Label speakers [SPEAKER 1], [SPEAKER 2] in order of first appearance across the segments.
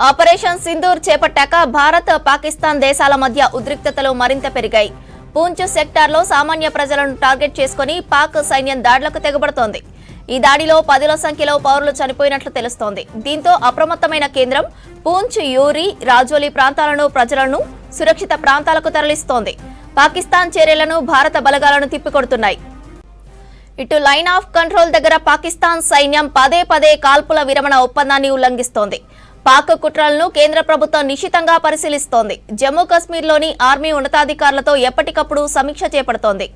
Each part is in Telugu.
[SPEAKER 1] ఆపరేషన్ సింధూర్ చేపట్టాక భారత్ పాకిస్తాన్ దేశాల మధ్య ఉద్రిక్తతలు మరింత పెరిగాయి. పూంచ్ సెక్టార్లో సామాన్య ప్రజలను టార్గెట్ చేసుకుని పాక్ సైన్యం దాడులకు తెగబడుతోంది. ఈ దాడిలో 10ల సంఖ్యలో పౌరులు చనిపోయినట్లు తెలుస్తోంది. దీంతో అప్రమత్తమైన కేంద్రం పూంచ్, యూరి, రాజోలి ప్రాంతాలను ప్రజలను సురక్షిత ప్రాంతాలకు తరలిస్తోంది. పాకిస్తాన్ చర్యలను భారత బలగాలను తిప్పికొడుతున్నాయి. ఇటు లైన్ ఆఫ్ కంట్రోల్ దగ్గర పాకిస్తాన్ సైన్యం పదే పదే కాల్పుల విరమణ ఒప్పందాన్ని ఉల్లంఘిస్తోంది. పాక్ కుట్రలను కేంద్ర ప్రభుత్వం నిశితంగా పరిశీలిస్తోంది. జమ్మూ కశ్మీర్లోని ఆర్మీ ఉన్నతాధికారులతో ఎప్పటికప్పుడు సమీక్ష చేపడుతోంది.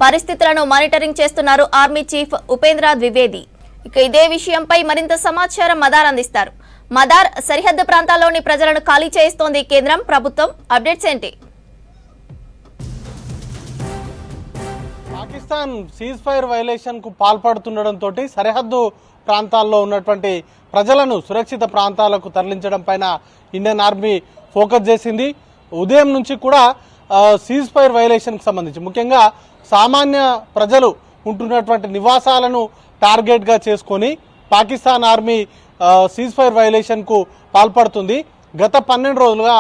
[SPEAKER 1] పరిస్థితులను మానిటరింగ్ చేస్తున్నారు ఆర్మీ చీఫ్ ఉపేంద్ర ద్వివేది. ఇక ఇదే విషయంపై మరింత సమాచారం మదార్ అందిస్తారు. మదార్, సరిహద్దు ప్రాంతాల్లోని ప్రజలను ఖాళీ చేయిస్తోంది కేంద్రం ప్రభుత్వం. అప్డేట్స్ ఏంటి?
[SPEAKER 2] పాకిస్తాన్ సీజ్ ఫైర్ వైలేషన్ కు పాల్పడుతుండటంతో సరిహద్దు ప్రాంతాల్లో ఉన్నటువంటి ప్రజలను సురక్షిత ప్రాంతాలకు తరలించడం పైన ఇండియన్ ఆర్మీ ఫోకస్ చేసింది. ఉదయం నుంచి కూడా సీజ్ ఫైర్ వైలేషన్కి సంబంధించి ముఖ్యంగా సామాన్య ప్రజలు ఉంటున్నటువంటి నివాసాలను టార్గెట్గా చేసుకొని పాకిస్తాన్ ఆర్మీ సీజ్ ఫైర్ వైలేషన్కు పాల్పడుతుంది. గత 12 రోజులుగా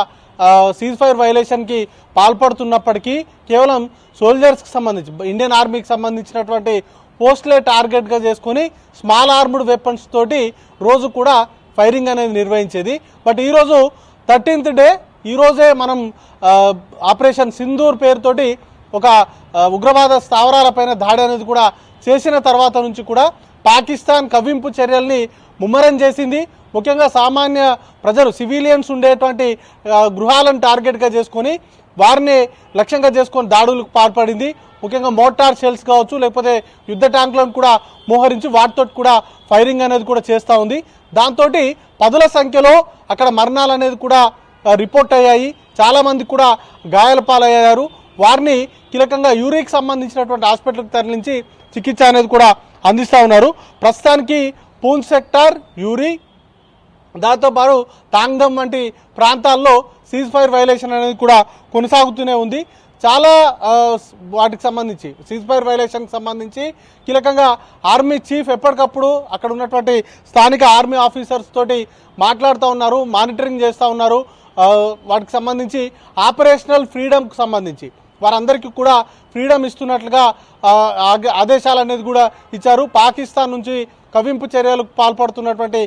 [SPEAKER 2] సీజ్ ఫైర్ వైలేషన్కి పాల్పడుతున్నప్పటికీ కేవలం సోల్జర్స్కి సంబంధించి ఇండియన్ ఆర్మీకి సంబంధించినటువంటి పోస్టులే టార్గెట్గా చేసుకుని స్మాల్ ఆర్మ్డ్ వెపన్స్ తోటి రోజు కూడా ఫైరింగ్ అనేది నిర్వహించేది. బట్ ఈరోజు 13th డే, ఈరోజే మనం ఆపరేషన్ సింధూర్ పేరుతోటి ఒక ఉగ్రవాద స్థావరాలపైన దాడి అనేది కూడా చేసిన తర్వాత నుంచి కూడా పాకిస్తాన్ కవ్వింపు చర్యల్ని ముమ్మరం చేసింది. ముఖ్యంగా సామాన్య ప్రజలు, సివిలియన్స్ ఉండేటువంటి గృహాలను టార్గెట్గా చేసుకొని వారిని లక్ష్యంగా చేసుకొని దాడులకు పాల్పడింది. ముఖ్యంగా మోటార్ షెల్స్ కావచ్చు, లేకపోతే యుద్ధ ట్యాంకులను కూడా మోహరించి వాటితో కూడా ఫైరింగ్ అనేది కూడా చేస్తూ ఉంది. దాంతో 10ల సంఖ్యలో అక్కడ మరణాలు అనేది కూడా రిపోర్ట్ అయ్యాయి. చాలామంది కూడా గాయాల పాలయ్యారు. వారిని కీలకంగా యూరికి సంబంధించినటువంటి హాస్పిటల్కి తరలించి చికిత్స అనేది కూడా అందిస్తూ ఉన్నారు. ప్రస్తుతానికి పూంచ్ సెక్టార్, యూరి, దాంతోపాటు తాంగ్దమ్ వంటి ప్రాంతాల్లో సీజ్ ఫైర్ వైలేషన్ అనేది కూడా కొనసాగుతూనే ఉంది. చాలా వాటికి సంబంధించి సీజ్ ఫైర్ వైలేషన్కి సంబంధించి కీలకంగా ఆర్మీ చీఫ్ ఎప్పటికప్పుడు అక్కడ ఉన్నటువంటి స్థానిక ఆర్మీ ఆఫీసర్స్ తోటి మాట్లాడుతూ ఉన్నారు, మానిటరింగ్ చేస్తూ ఉన్నారు. వాటికి సంబంధించి ఆపరేషనల్ ఫ్రీడమ్కి సంబంధించి వారందరికీ కూడా ఫ్రీడమ్ ఇస్తున్నట్లుగా ఆదేశాలు అనేది కూడా ఇచ్చారు. పాకిస్తాన్ నుంచి కవ్వింపు చర్యలకు పాల్పడుతున్నటువంటి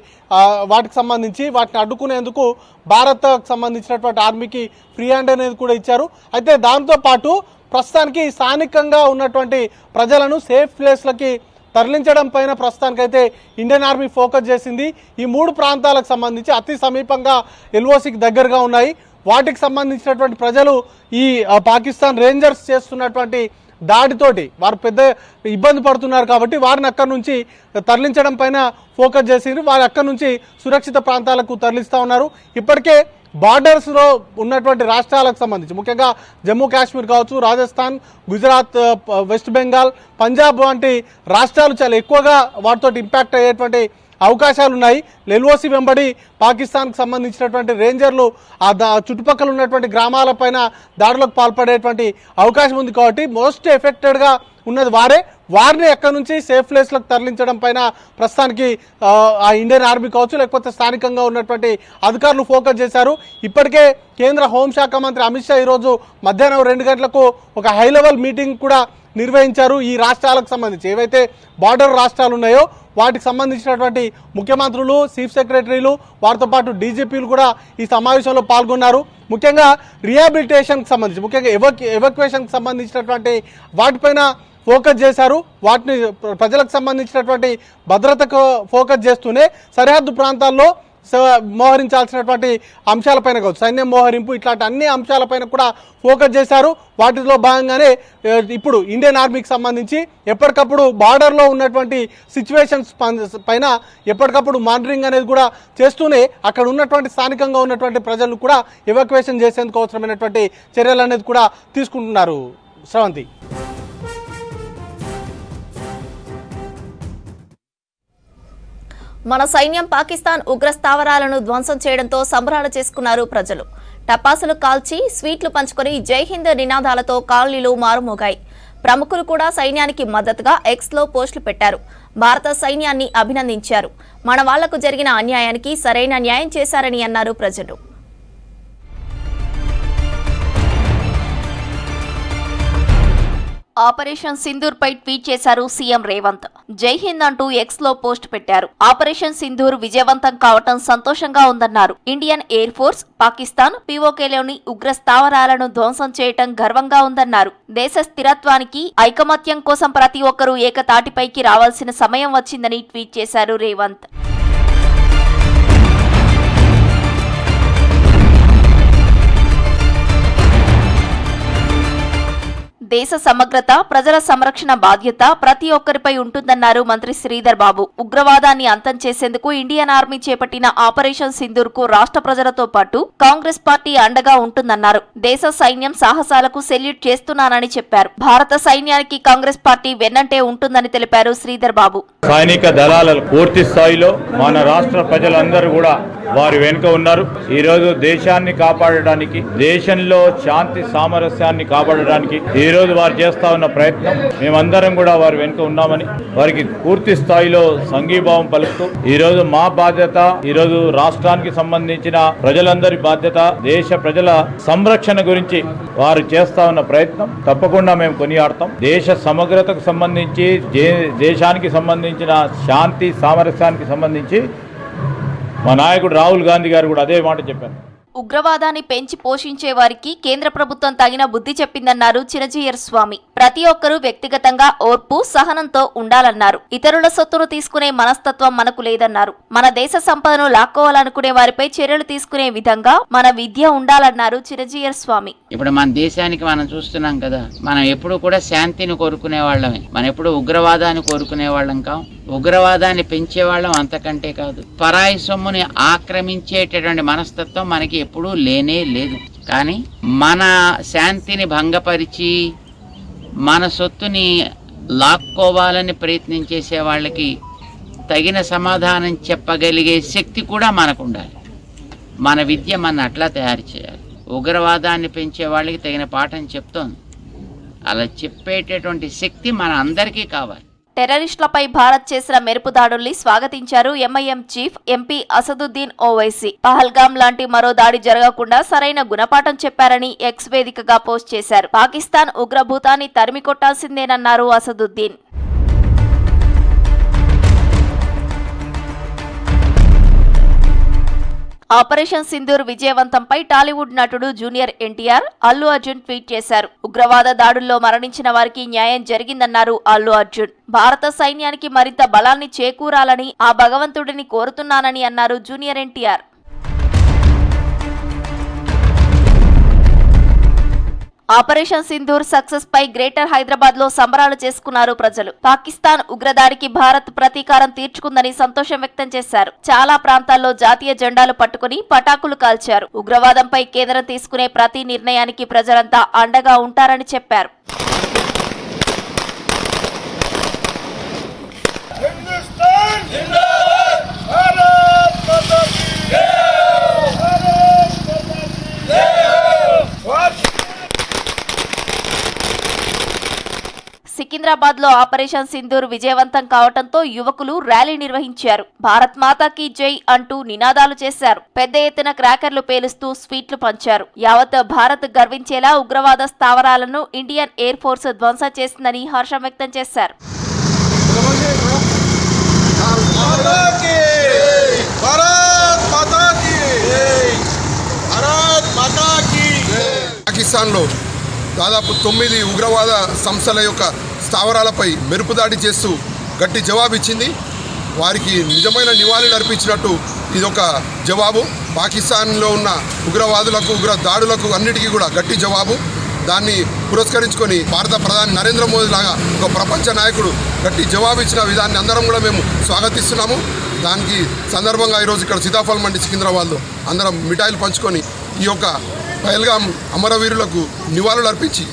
[SPEAKER 2] వాటికి సంబంధించి వాటిని అడ్డుకునేందుకు భారత్కు సంబంధించినటువంటి ఆర్మీకి ఫ్రీ హ్యాండ్ అనేది కూడా ఇచ్చారు. అయితే దాంతోపాటు ప్రస్తుతానికి స్థానికంగా ఉన్నటువంటి ప్రజలను సేఫ్ ప్లేస్లకి తరలించడం పైన ప్రస్తుతానికైతే ఇండియన్ ఆర్మీ ఫోకస్ చేసింది. ఈ 3 ప్రాంతాలకు సంబంధించి అతి సమీపంగా ఎల్ఓసికి దగ్గరగా ఉన్నాయి. వాటికి సంబంధించినటువంటి ప్రజలు ఈ పాకిస్తాన్ రేంజర్స్ చేస్తున్నటువంటి దాడితోటి వారు పెద్ద ఇబ్బంది పడుతున్నారు కాబట్టి వారిని అక్కడి నుంచి తరలించడం పైన ఫోకస్ చేసింది. వారు అక్కడి నుంచి సురక్షిత ప్రాంతాలకు తరలిస్తూ ఉన్నారు. ఇప్పటికే బార్డర్స్లో ఉన్నటువంటి రాష్ట్రాలకు సంబంధించి ముఖ్యంగా జమ్మూ కాశ్మీర్ కావచ్చు, రాజస్థాన్, గుజరాత్, వెస్ట్ బెంగాల్, పంజాబ్ వంటి రాష్ట్రాలు చాలా ఎక్కువగా వాటితో ఇంపాక్ట్ అయ్యేటువంటి అవకాశాలు ఉన్నాయి. ఎల్ఓసి వెంబడి పాకిస్తాన్కి సంబంధించినటువంటి రేంజర్లు చుట్టుపక్కల ఉన్నటువంటి గ్రామాలపైన దాడులకు పాల్పడేటువంటి అవకాశం ఉంది. కాబట్టి మోస్ట్ ఎఫెక్టెడ్గా ఉన్నది వారిని ఎక్కడి నుంచి సేఫ్ ప్లేస్లకు తరలించడం పైన ప్రస్తుతానికి ఆ ఇండియన్ ఆర్మీ కావచ్చు, లేకపోతే స్థానికంగా ఉన్నటువంటి అధికారులు ఫోకస్ చేశారు. ఇప్పటికే కేంద్ర హోంశాఖ మంత్రి అమిత్ షా ఈరోజు మధ్యాహ్నం 2 గంటలకు ఒక హై లెవెల్ మీటింగ్ కూడా నిర్వహించారు. ఈ రాష్ట్రాలకు సంబంధించి ఏవైతే బార్డర్ రాష్ట్రాలు ఉన్నాయో వాటికి సంబంధించినటువంటి ముఖ్యమంత్రులు, చీఫ్ సెక్రటరీలు, వారితో పాటు డీజీపీలు కూడా ఈ సమావేశంలో పాల్గొన్నారు. ముఖ్యంగా రిహాబిలిటేషన్కి సంబంధించి, ముఖ్యంగా ఎవాక్యుయేషన్కి సంబంధించినటువంటి వాటిపైన ఫోకస్ చేశారు. వాటిని ప్రజలకు సంబంధించినటువంటి భద్రతకు ఫోకస్ చేస్తూనే సరిహద్దు ప్రాంతాల్లో మోహరించాల్సినటువంటి అంశాలపైన కావచ్చు, సైన్యం మోహరింపు, ఇట్లాంటి అన్ని అంశాలపైన కూడా ఫోకస్ చేశారు. వాటిలో భాగంగానే ఇప్పుడు ఇండియన్ ఆర్మీకి సంబంధించి ఎప్పటికప్పుడు బార్డర్లో ఉన్నటువంటి సిచ్యువేషన్స్ పైన ఎప్పటికప్పుడు మానిటరింగ్ అనేది కూడా చేస్తూనే అక్కడ ఉన్నటువంటి స్థానికంగా ఉన్నటువంటి ప్రజలను కూడా ఎవాక్యుయేషన్ చేసేందుకు అవసరమైనటువంటి చర్యలు అనేది కూడా తీసుకుంటున్నారు. శ్రవంతి.
[SPEAKER 1] మన సైన్యం పాకిస్తాన్ ఉగ్ర స్థావరాలను ధ్వంసం చేయడంతో సంబరాలు చేసుకున్నారు ప్రజలు. టపాసులు కాల్చి స్వీట్లు పంచుకొని జై హింద్ నినాదాలతో కాలనీలు మారుమోగాయి. ప్రముఖులు కూడా సైన్యానికి మద్దతుగా ఎక్స్లో పోస్టులు పెట్టారు. భారత సైన్యాన్ని అభినందించారు. మన వాళ్లకు జరిగిన అన్యాయానికి సరైన న్యాయం చేశారని అన్నారు ప్రజలు. ఆపరేషన్ సింధూర్ పై ట్వీట్ చేశారు సీఎం రేవంత్. జై హింద్ అంటూ ఎక్స్ లో పోస్ట్ పెట్టారు. ఆపరేషన్ సింధూర్ విజయవంతం కావటం సంతోషంగా ఉందన్నారు. ఇండియన్ ఎయిర్ ఫోర్స్ పాకిస్తాన్ పీఓకేలోని ఉగ్ర స్థావరాలను ధ్వంసం చేయటం గర్వంగా ఉందన్నారు. దేశ స్థిరత్వానికి ఐకమత్యం కోసం ప్రతి ఒక్కరూ ఏకతాటిపైకి రావాల్సిన సమయం వచ్చిందని ట్వీట్ చేశారు రేవంత్. దేశ సమగ్రత, ప్రజల సంరక్షణ బాధ్యత ప్రతి ఒక్కరిపై ఉంటుందన్నారు మంత్రి శ్రీధర్ బాబు. ఉగ్రవాదాన్ని అంతం చేసేందుకు ఇండియన్ ఆర్మీ చేపట్టిన ఆపరేషన్ సింధూర్ కు రాష్ట్ర ప్రజలతో పాటు కాంగ్రెస్ పార్టీ అండగా ఉంటుందన్నారు. దేశ సైన్యం సాహసాలకు సెల్యూట్ చేస్తున్నానని చెప్పారు. భారత సైన్యానికి కాంగ్రెస్ పార్టీ వెన్నంటే ఉంటుందని తెలిపారు శ్రీధర్ బాబు.
[SPEAKER 3] సైనిక దళాలు పూర్తి స్థాయిలో మన రాష్ట్ర ప్రజలందరూ కూడా వారి వెనుక ఉన్నారు. ఈ రోజు దేశాన్ని కాపాడడానికి, దేశంలో శాంతి సామరస్యాన్ని కాపాడడానికి ఈ రోజు వారు చేస్తా ఉన్న ప్రయత్నం మేమందరం కూడా వారి వెనుక ఉన్నామని వారికి పూర్తి స్థాయిలో సంఘీభావం పలుకుతూ ఈ రోజు మా బాధ్యత, ఈ రోజు రాష్ట్రానికి సంబంధించిన ప్రజలందరి బాధ్యత, దేశ ప్రజల సంరక్షణ గురించి వారు చేస్తా ఉన్న ప్రయత్నం తప్పకుండా మేము కొనియాడతాం. దేశ సమగ్రతకు సంబంధించి, దేశానికి సంబంధించిన శాంతి సామరస్యానికి సంబంధించి మా నాయకుడు రాహుల్ గాంధీ గారు కూడా అదే మాట చెప్పారు.
[SPEAKER 1] ఉగ్రవాదాన్ని పెంచి పోషించే వారికి కేంద్ర ప్రభుత్వం తగిన బుద్ధి చెప్పిందన్నారు చినజీయర్ స్వామి. ప్రతి ఒక్కరూ వ్యక్తిగతంగా ఓర్పు, సహనంతో ఉండాలన్నారు. ఇతరుల సొత్తును తీసుకునే మనస్తత్వం మనకు లేదన్నారు. మన దేశ సంపదను లాక్కోవాలనుకునే వారిపై చర్యలు తీసుకునే విధంగా మన విద్య ఉండాలన్నారు చినజీయర్ స్వామి.
[SPEAKER 4] ఇప్పుడు మన దేశానికి మనం చూస్తున్నాం కదా, మనం ఎప్పుడు కూడా శాంతిని కోరుకునే వాళ్ళమే. మనం ఎప్పుడు ఉగ్రవాదాన్ని కోరుకునే వాళ్ళం కాం. ఉగ్రవాదాన్ని పెంచేవాళ్ళం అంతకంటే కాదు. పరాయి సొమ్ముని ఆక్రమించేటటువంటి మనస్తత్వం మనకి ఎప్పుడూ లేనే లేదు. కానీ మన శాంతిని భంగపరిచి మన సొత్తుని లాక్కోవాలని ప్రయత్నించేసే వాళ్ళకి తగిన సమాధానం చెప్పగలిగే శక్తి కూడా మనకు ఉండాలి. మన విద్య మన అట్లా తయారు చేయాలి. ఉగ్రవాదాన్ని పెంచే వాళ్ళకి తగిన పాఠం చెప్తోంది. అలా చెప్పేటటువంటి శక్తి మన అందరికీ కావాలి.
[SPEAKER 1] టెర్రరిస్టులపై భారత్ చేసిన మెరుపు దాడుల్ని స్వాగతించారు ఎంఐఎం చీఫ్ ఎంపీ అసదుద్దీన్ ఓవైసీ. పహల్గాం లాంటి మరో దాడి జరగకుండా సరైన గుణపాఠం చెప్పారని ఎక్స్ వేదికగా పోస్ట్ చేశారు. పాకిస్తాన్ ఉగ్రభూతాన్ని తరిమి కొట్టాల్సిందేనన్నారు అసదుద్దీన్. ఆపరేషన్ సింధూర్ విజయవంతంపై టాలీవుడ్ నటుడు జూనియర్ ఎన్టీఆర్, అల్లు అర్జున్ ట్వీట్ చేశారు. ఉగ్రవాద దాడుల్లో మరణించిన వారికి న్యాయం జరిగిందన్నారు అల్లు అర్జున్. భారత సైన్యానికి మరింత బలాన్ని చేకూరాలని ఆ భగవంతుడిని కోరుతున్నానని అన్నారు junior NTR. Operation Sindoor success పై గ్రేటర్ హైదరాబాద్ లో సంబరాలు చేసుకున్నారు ప్రజలు. పాకిస్తాన్ ఉగ్రదాడికి భారత్ ప్రతీకారం తీర్చుకుందని సంతోషం వ్యక్తం చేశారు. చాలా ప్రాంతాల్లో జాతీయ జెండాలు పట్టుకుని పటాకులు కాల్చారు. ఉగ్రవాదంపై కేంద్రం తీసుకునే ప్రతి నిర్ణయానికి ప్రజలంతా అండగా ఉంటారని చెప్పారు. సికింద్రాబాద్ లో ఆపరేషన్ సింధూర్ విజయవంతం కావడంతో యువకులు ర్యాలీ నిర్వహించారు. భారత్ మాతాకి జై అంటూ నినాదాలు చేశారు. పెద్ద ఎత్తున క్రాకర్లు పేలుస్తూ స్వీట్లు పంచారు. యావత్ భారత్ గర్వించేలా ఉగ్రవాద స్థావరాలను ఇండియన్ ఎయిర్ ఫోర్స్ ధ్వంసం చేసిందని హర్షం వ్యక్తం చేశారు.
[SPEAKER 5] పాకిస్తాన్లో దాదాపు 9 ఉగ్రవాద సంస్థల యొక్క స్థావరాలపై మెరుపుదాడి చేస్తూ గట్టి జవాబు ఇచ్చింది. వారికి నిజమైన నివాళులు అర్పించినట్టు ఇదొక జవాబు. పాకిస్తాన్లో ఉన్న ఉగ్రవాదులకు, ఉగ్ర దాడులకు అన్నిటికీ కూడా గట్టి జవాబు. దాన్ని పురస్కరించుకొని భారత ప్రధాని నరేంద్ర మోదీ లాగా ఒక ప్రపంచ నాయకుడు గట్టి జవాబు ఇచ్చిన విధాన్ని అందరం కూడా మేము స్వాగతిస్తున్నాము. దానికి సందర్భంగా ఈరోజు ఇక్కడ సీతాఫల్ మండి సికింద్రాబాద్లో అందరం మిఠాయిలు పంచుకొని ఈ యొక్క పహల్గాం అమరవీరులకు నివాళులు అర్పించి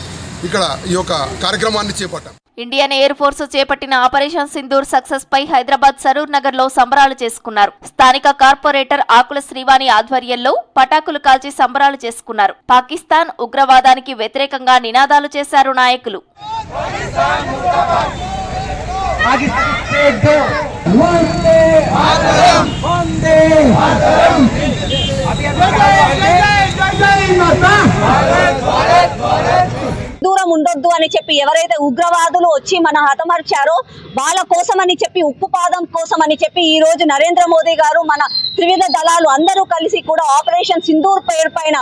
[SPEAKER 5] ఇక్కడ ఈ యొక్క కార్యక్రమాన్ని చేపట్టాం.
[SPEAKER 1] ఇండియన్ ఎయిర్ ఫోర్స్ చేపట్టిన ఆపరేషన్ సింధూర్ సక్సెస్ పై హైదరాబాద్ సరూర్ నగర్ లో సంబరాలు చేసుకున్నారు. స్థానిక కార్పొరేటర్ ఆకుల శ్రీవాణి ఆధ్వర్యంలో పటాకులు కాల్చి సంబరాలు చేసుకున్నారు. పాకిస్తాన్ ఉగ్రవాదానికి వ్యతిరేకంగా నినాదాలు చేశారు నాయకులు.
[SPEAKER 6] దూరం ఉండొద్దు అని చెప్పి ఎవరైతే ఉగ్రవాదులు వచ్చి మన హతమర్చారో వాళ్ళ కోసం అని చెప్పి ఉక్కుపాదం కోసం అని చెప్పి ఈ రోజు నరేంద్ర మోదీ గారు మన త్రివిధ దళాలు అందరూ కలిసి కూడా ఆపరేషన్ సింధూర్ పేరు పైన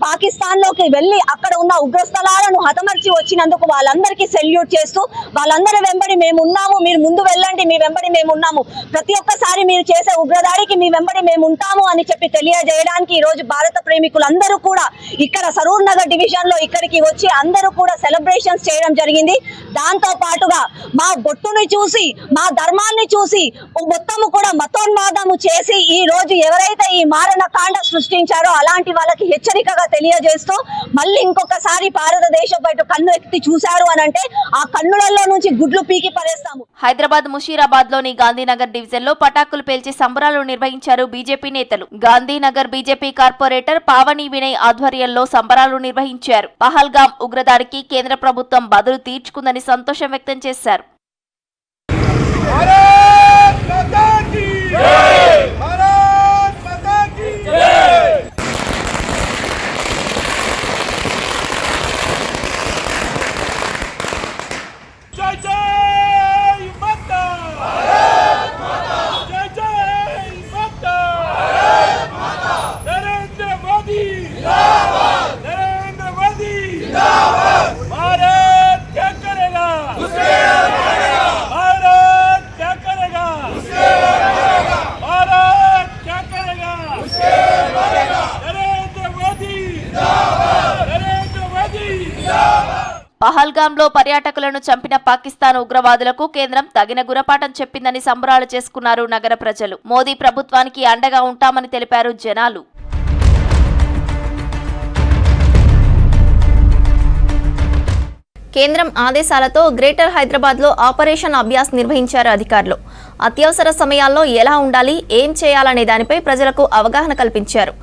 [SPEAKER 6] పాకిస్తాన్ లోకి వెళ్లి అక్కడ ఉన్న ఉగ్రస్థలాలను హతమర్చి వచ్చినందుకు వాళ్ళందరికీ సెల్యూట్ చేస్తూ వాళ్ళందరి వెంబడి మేము ఉన్నాము, మీరు ముందు వెళ్ళండి, మీ వెంబడి మేము ఉన్నాము, ప్రతి ఒక్కసారి మీరు చేసే ఉగ్రదాడికి మీ వెంబడి మేము ఉంటాము అని చెప్పి తెలియజేయడానికి ఈ రోజు భారత ప్రేమికులందరూ కూడా ఇక్కడ సరూర్ నగర్ డివిజన్ లో ఇక్కడికి వచ్చి అందరూ కూడా సెలబ్రేషన్స్ చేయడం జరిగింది. దాంతో పాటుగా మా బొట్టుని చూసి మా ధర్మాన్ని చూసి మొత్తము కూడా మతోన్మాదము చేసి ఈ రోజు ఎవరైతే ఈ మారణకాండ సృష్టించారో అలాంటి వాళ్ళకి హెచ్చరికగా తెలియజేస్తూ మళ్ళీ ఇంకొకసారి భారతదేశం బయట కన్ను ఎత్తి చూశారు అని అంటే ఆ కన్నులలో నుంచి గుడ్లు పీకి పడేస్తాము.
[SPEAKER 1] హైదరాబాద్ ముషీరాబాద్ లోని గాంధీనగర్ డివిజన్ లో పటాకులు పేల్చి సంబరాలు నిర్వహించారు బీజేపీ నేతలు. గాంధీనగర్ బీజేపీ కార్పొరేటర్ పావని వినయ్ ఆధ్వర్యంలో సంబరాలు నిర్వహించారు. పహల్గాం ఉగ్రదాడికి కేంద్ర ప్రభుత్వం బదులు తీర్చుకుందని సంతోషం వ్యక్తం చేశారు. పహల్గాంలో పర్యాటకులను చంపిన పాకిస్తాన్ ఉగ్రవాదులకు కేంద్రం తగిన గురపాఠం చెప్పిందని సంబరాలు చేసుకున్నారు నగర ప్రజలు. మోదీ ప్రభుత్వానికి అండగా ఉంటామని తెలిపారు జనాలు. కేంద్రం ఆదేశాలతో గ్రేటర్ హైదరాబాద్లో ఆపరేషన్ అభ్యాస్ నిర్వహించారు అధికారులు. అత్యవసర సమయాల్లో ఎలా ఉండాలి, ఏం చేయాలనే దానిపై ప్రజలకు అవగాహన కల్పించారు.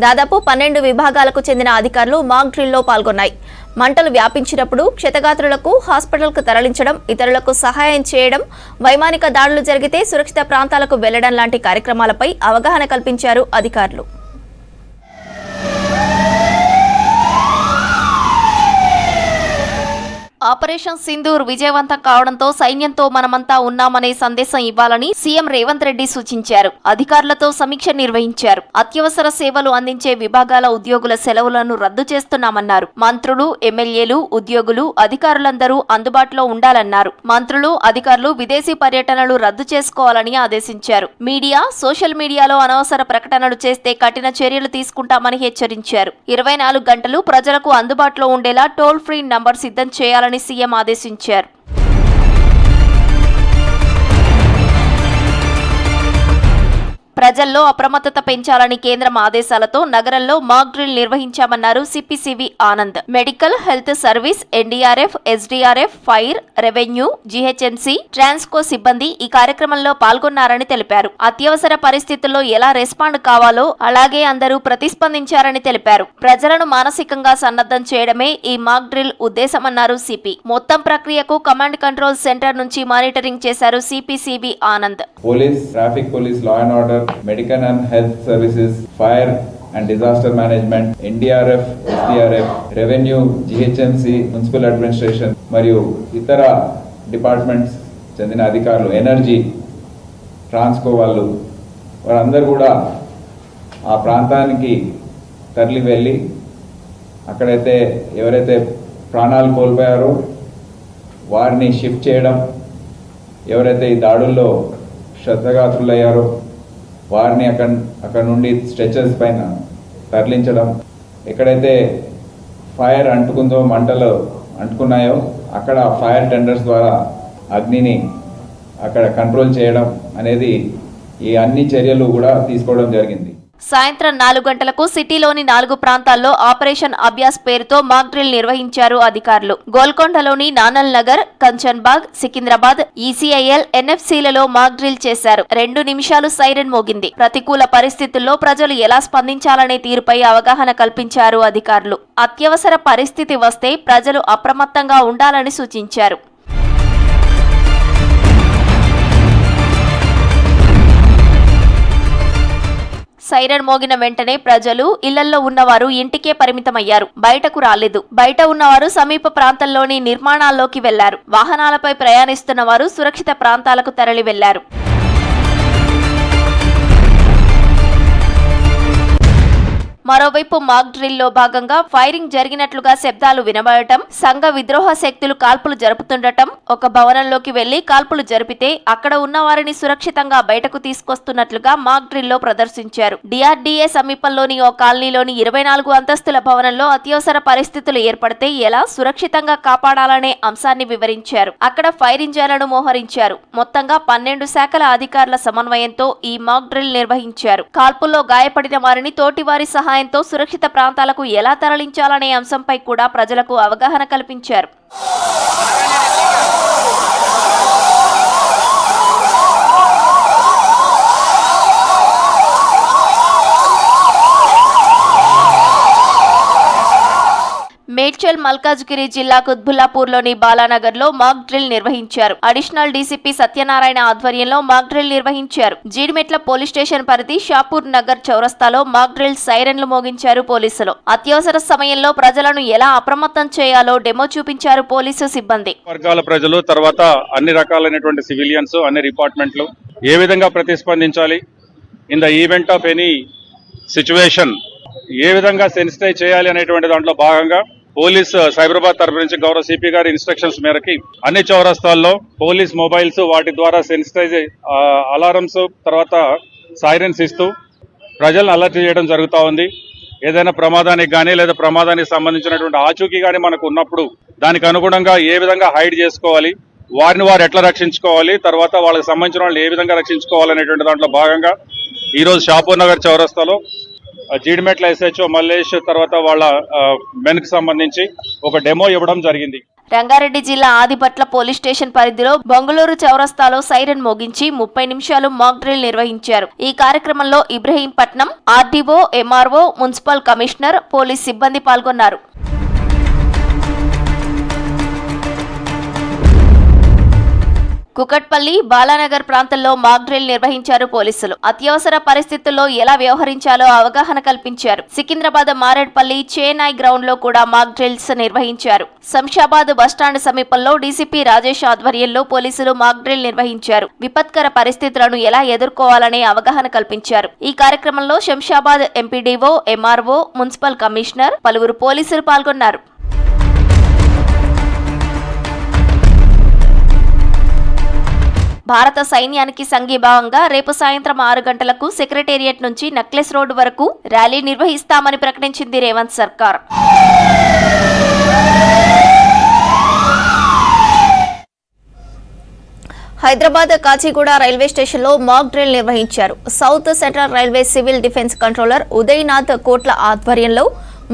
[SPEAKER 1] దాదాపు 12 విభాగాలకు చెందిన అధికారులు మాక్ డ్రిల్లో పాల్గొన్నాయి. మంటలు వ్యాపించినప్పుడు క్షతగాత్రులకు హాస్పిటల్కు తరలించడం, ఇతరులకు సహాయం చేయడం, వైమానిక దాడులు జరిగితే సురక్షిత ప్రాంతాలకు వెళ్లడం లాంటి కార్యక్రమాలపై అవగాహన కల్పించారు అధికారులు. ఆపరేషన్ సింధూర్ విజయవంతం కావడంతో సైన్యంతో మనమంతా ఉన్నామనే సందేశం ఇవ్వాలని సీఎం రేవంత్ రెడ్డి సూచించారు. అధికారులతో సమీక్ష నిర్వహించారు. అత్యవసర సేవలు అందించే విభాగాల ఉద్యోగుల సెలవులను రద్దు చేస్తున్నామన్నారు. మంత్రులు, ఎమ్మెల్యేలు, ఉద్యోగులు, అధికారులందరూ అందుబాటులో ఉండాలన్నారు. మంత్రులు, అధికారులు విదేశీ పర్యటనలు రద్దు చేసుకోవాలని ఆదేశించారు. మీడియా, సోషల్ మీడియాలో అనవసర ప్రకటనలు చేస్తే కఠిన చర్యలు తీసుకుంటామని హెచ్చరించారు. 24 గంటలు ప్రజలకు అందుబాటులో ఉండేలా టోల్ ఫ్రీ నంబర్ సిద్ధం చేయాలని సీఎం ఆదేశించారు. ప్రజల్లో అప్రమత్తత పెంచాలని కేంద్రం ఆదేశాలతో నగరంలో మాక్ డ్రిల్ నిర్వహించామన్నారు CP CV Anand. Medical, health service, NDRF, SDRF, fire, revenue, GHMC, Transco సిబ్బంది ఈ కార్యక్రమంలో పాల్గొన్నారని తెలిపారు. అత్యవసర పరిస్థితుల్లో ఎలా రెస్పాండ్ కావాలో అలాగే అందరూ ప్రతిస్పందించారని తెలిపారు. ప్రజలను మానసికంగా సన్నద్ధం చేయడమే ఈ మాక్ డ్రిల్ ఉద్దేశమన్నారు సిపి. మొత్తం ప్రక్రియకు కమాండ్ కంట్రోల్ సెంటర్ నుంచి మానిటరింగ్ చేశారు CPCV Anand.
[SPEAKER 7] Police, traffic police, law and order, medical and health services, fire and disaster management, NDRF, SDRF, revenue, GHMC, municipal administration మరియు ఇతర డిపార్ట్మెంట్స్ చెందిన అధికారులు, ఎనర్జీ, ట్రాన్స్కో వారందరూ కూడా ఆ ప్రాంతానికి తరలి వెళ్ళి అక్కడైతే ఎవరైతే ప్రాణాలు కోల్పోయారో వారిని షిఫ్ట్ చేయడం, ఎవరైతే ఈ దాడుల్లో క్షతగాత్రులయ్యారో వారిని అక్కడ నుండి స్ట్రెచర్స్ పైన తరలించడం, ఎక్కడైతే ఫైర్ అంటుకుందో, మంటలు అంటుకున్నాయో అక్కడ ఫైర్ టెండర్స్ ద్వారా అగ్నిని అక్కడ కంట్రోల్ చేయడం అనేది ఈ అన్ని చర్యలు కూడా తీసుకోవడం జరిగింది.
[SPEAKER 1] సాయంత్రం 4 గంటలకు సిటీలోని 4 ప్రాంతాల్లో ఆపరేషన్ అభ్యాస్ పేరుతో మాక్ డ్రిల్ నిర్వహించారు అధికారులు. గోల్కొండలోని నానల్ నగర్, కంచన్బాగ్, సికింద్రాబాద్, ఈసీఐఎల్, ఎన్ఎఫ్సీలలో మాక్ డ్రిల్ చేశారు. 2 నిమిషాలు సైరన్ మోగింది. ప్రతికూల పరిస్థితుల్లో ప్రజలు ఎలా స్పందించాలనే తీరుపై అవగాహన కల్పించారు అధికారులు. అత్యవసర పరిస్థితి వస్తే ప్రజలు అప్రమత్తంగా ఉండాలని సూచించారు. సైరన్ మోగిన వెంటనే ప్రజలు, ఇళ్లల్లో ఉన్నవారు ఇంటికే పరిమితమయ్యారు. బయటకు రాలేదు. బయట ఉన్నవారు సమీప ప్రాంతంలోని నిర్మాణాల్లోకి వెళ్లారు. వాహనాలపై ప్రయాణిస్తున్న వారు సురక్షిత ప్రాంతాలకు తరలి వెళ్లారు. మరోవైపు మాక్ డ్రిల్లో భాగంగా ఫైరింగ్ జరిగినట్లుగా శబ్దాలు వినబడటం, సంఘ విద్రోహ శక్తులు కాల్పులు జరుపుతుండటం, ఒక భవనంలోకి వెళ్లి కాల్పులు జరిపితే అక్కడ ఉన్న వారిని సురక్షితంగా బయటకు తీసుకొస్తున్నట్లుగా మాక్ డ్రిల్లో ప్రదర్శించారు. డిఆర్డీఏ సమీపంలోని ఓ కాలనీలోని 24 అంతస్తుల భవనంలో అత్యవసర పరిస్థితులు ఏర్పడితే ఎలా సురక్షితంగా కాపాడాలనే అంశాన్ని వివరించారు. అక్కడ ఫైర్ ఇంజన్లను మోహరించారు. మొత్తంగా 12 శాఖల అధికారుల సమన్వయంతో ఈ మాక్ డ్రిల్ నిర్వహించారు. కాల్పుల్లో గాయపడిన వారిని తోటివారి సహాయంతో సురక్షిత ప్రాంతాలకు ఎలా తరలించాలనే అంశంపై కూడా ప్రజలకు అవగాహన కల్పించారు. మేడ్చల్ మల్కాజ్గిరి జిల్లా కుత్బుల్లాపూర్లోని బాలానగర్లో మాక్ డ్రిల్ నిర్వహించారు. అడిషనల్ డీసీపీ సత్యనారాయణ ఆధ్వర్యంలో మాక్ డ్రిల్ నిర్వహించారు. జీడిమెట్ల పోలీస్ స్టేషన్ పరిధి షాపూర్ నగర్ చౌరస్తాలో మాక్ డ్రిల్ సైరన్లు మోగించారు పోలీసులు. అత్యవసర సమయంలో ప్రజలను ఎలా అప్రమత్తం చేయాలో డెమో చూపించారు పోలీసు సిబ్బంది.
[SPEAKER 8] వర్గాల ప్రజలు, తర్వాత అన్ని రకాలైనటువంటి సివిలియన్స్, అన్ని డిపార్ట్మెంట్లు ఏ విధంగా ప్రతిస్పందించాలి, in the event of any situation ఏ విధంగా సెన్సిటైజ్ చేయాలి అనేటువంటి దాంట్లో భాగంగా పోలీస్ సైబరాబాద్ తరఫు నుంచి గౌరవ సిపి గారి ఇన్స్ట్రక్షన్స్ మేరకి అన్ని చౌరస్తాల్లో పోలీస్ మొబైల్స్, వాటి ద్వారా సెన్సిటైజ్ అలారమ్స్, తర్వాత సైరన్స్ ఇస్తూ ప్రజలను అలర్ట్ చేయడం జరుగుతూ ఉంది. ఏదైనా ప్రమాదానికి కానీ లేదా ప్రమాదానికి సంబంధించినటువంటి ఆచూకీ కానీ మనకు ఉన్నప్పుడు దానికి అనుగుణంగా ఏ విధంగా హైడ్ చేసుకోవాలి, వారిని వారు ఎట్లా రక్షించుకోవాలి, తర్వాత వాళ్ళకి సంబంధించిన వాళ్ళు ఏ విధంగా రక్షించుకోవాలనేటువంటి దాంట్లో భాగంగా ఈరోజు షాపూర్ నగర్ చౌరస్తాలో జీడిమెట్ల ఎస్హెచ్ఓ మల్లేష్ తర్వాత వాళ్ళ మెన్ కి సంబంధించి ఒక డెమో ఇవ్వడం జరిగింది.
[SPEAKER 1] రంగారెడ్డి జిల్లా ఆదిపట్ల పోలీస్ స్టేషన్ పరిధిలో బొంగళూరు చౌరస్తాలో సైరన్ మోగించి 30 నిమిషాలు మాక్ డ్రిల్ నిర్వహించారు. ఈ కార్యక్రమంలో Ibrahimpatnam RDO, MRO, municipal commissioner, police సిబ్బంది పాల్గొన్నారు. కుకట్పల్లి, బాలానగర్ ప్రాంతంలో మాక్ డ్రిల్ నిర్వహించారు పోలీసులు. అత్యవసర పరిస్థితుల్లో ఎలా వ్యవహరించాలో అవగాహన కల్పించారు. సికింద్రాబాద్ మారేడ్పల్లి చేనాయ్ గ్రౌండ్ లో కూడా మాక్ డ్రిల్స్ నిర్వహించారు. శంషాబాద్ బస్టాండ్ సమీపంలో డీసీపీ రాజేష్ ఆధ్వర్యంలో పోలీసులు మాక్ డ్రిల్ నిర్వహించారు. విపత్కర పరిస్థితులను ఎలా ఎదుర్కోవాలనే అవగాహన కల్పించారు. ఈ కార్యక్రమంలో Shamshabad MPDO, MRO, municipal commissioner, పలువురు పోలీసులు పాల్గొన్నారు. భారత సైన్యానికి సంఘీభావంగా రేపు సాయంత్రం 6 గంటలకు సెక్రటేరియట్ నుంచి నక్లెస్ రోడ్డు వరకు ర్యాలీ నిర్వహిస్తామని ప్రకటించింది రేవంత్ సర్కార్. హైదరాబాద్ కాచిగూడ రైల్వే స్టేషన్లో మాక్ డ్రిల్ నిర్వహించారు. South central railway civil defence controller Udayanath Kotla ఆధ్వర్యంలో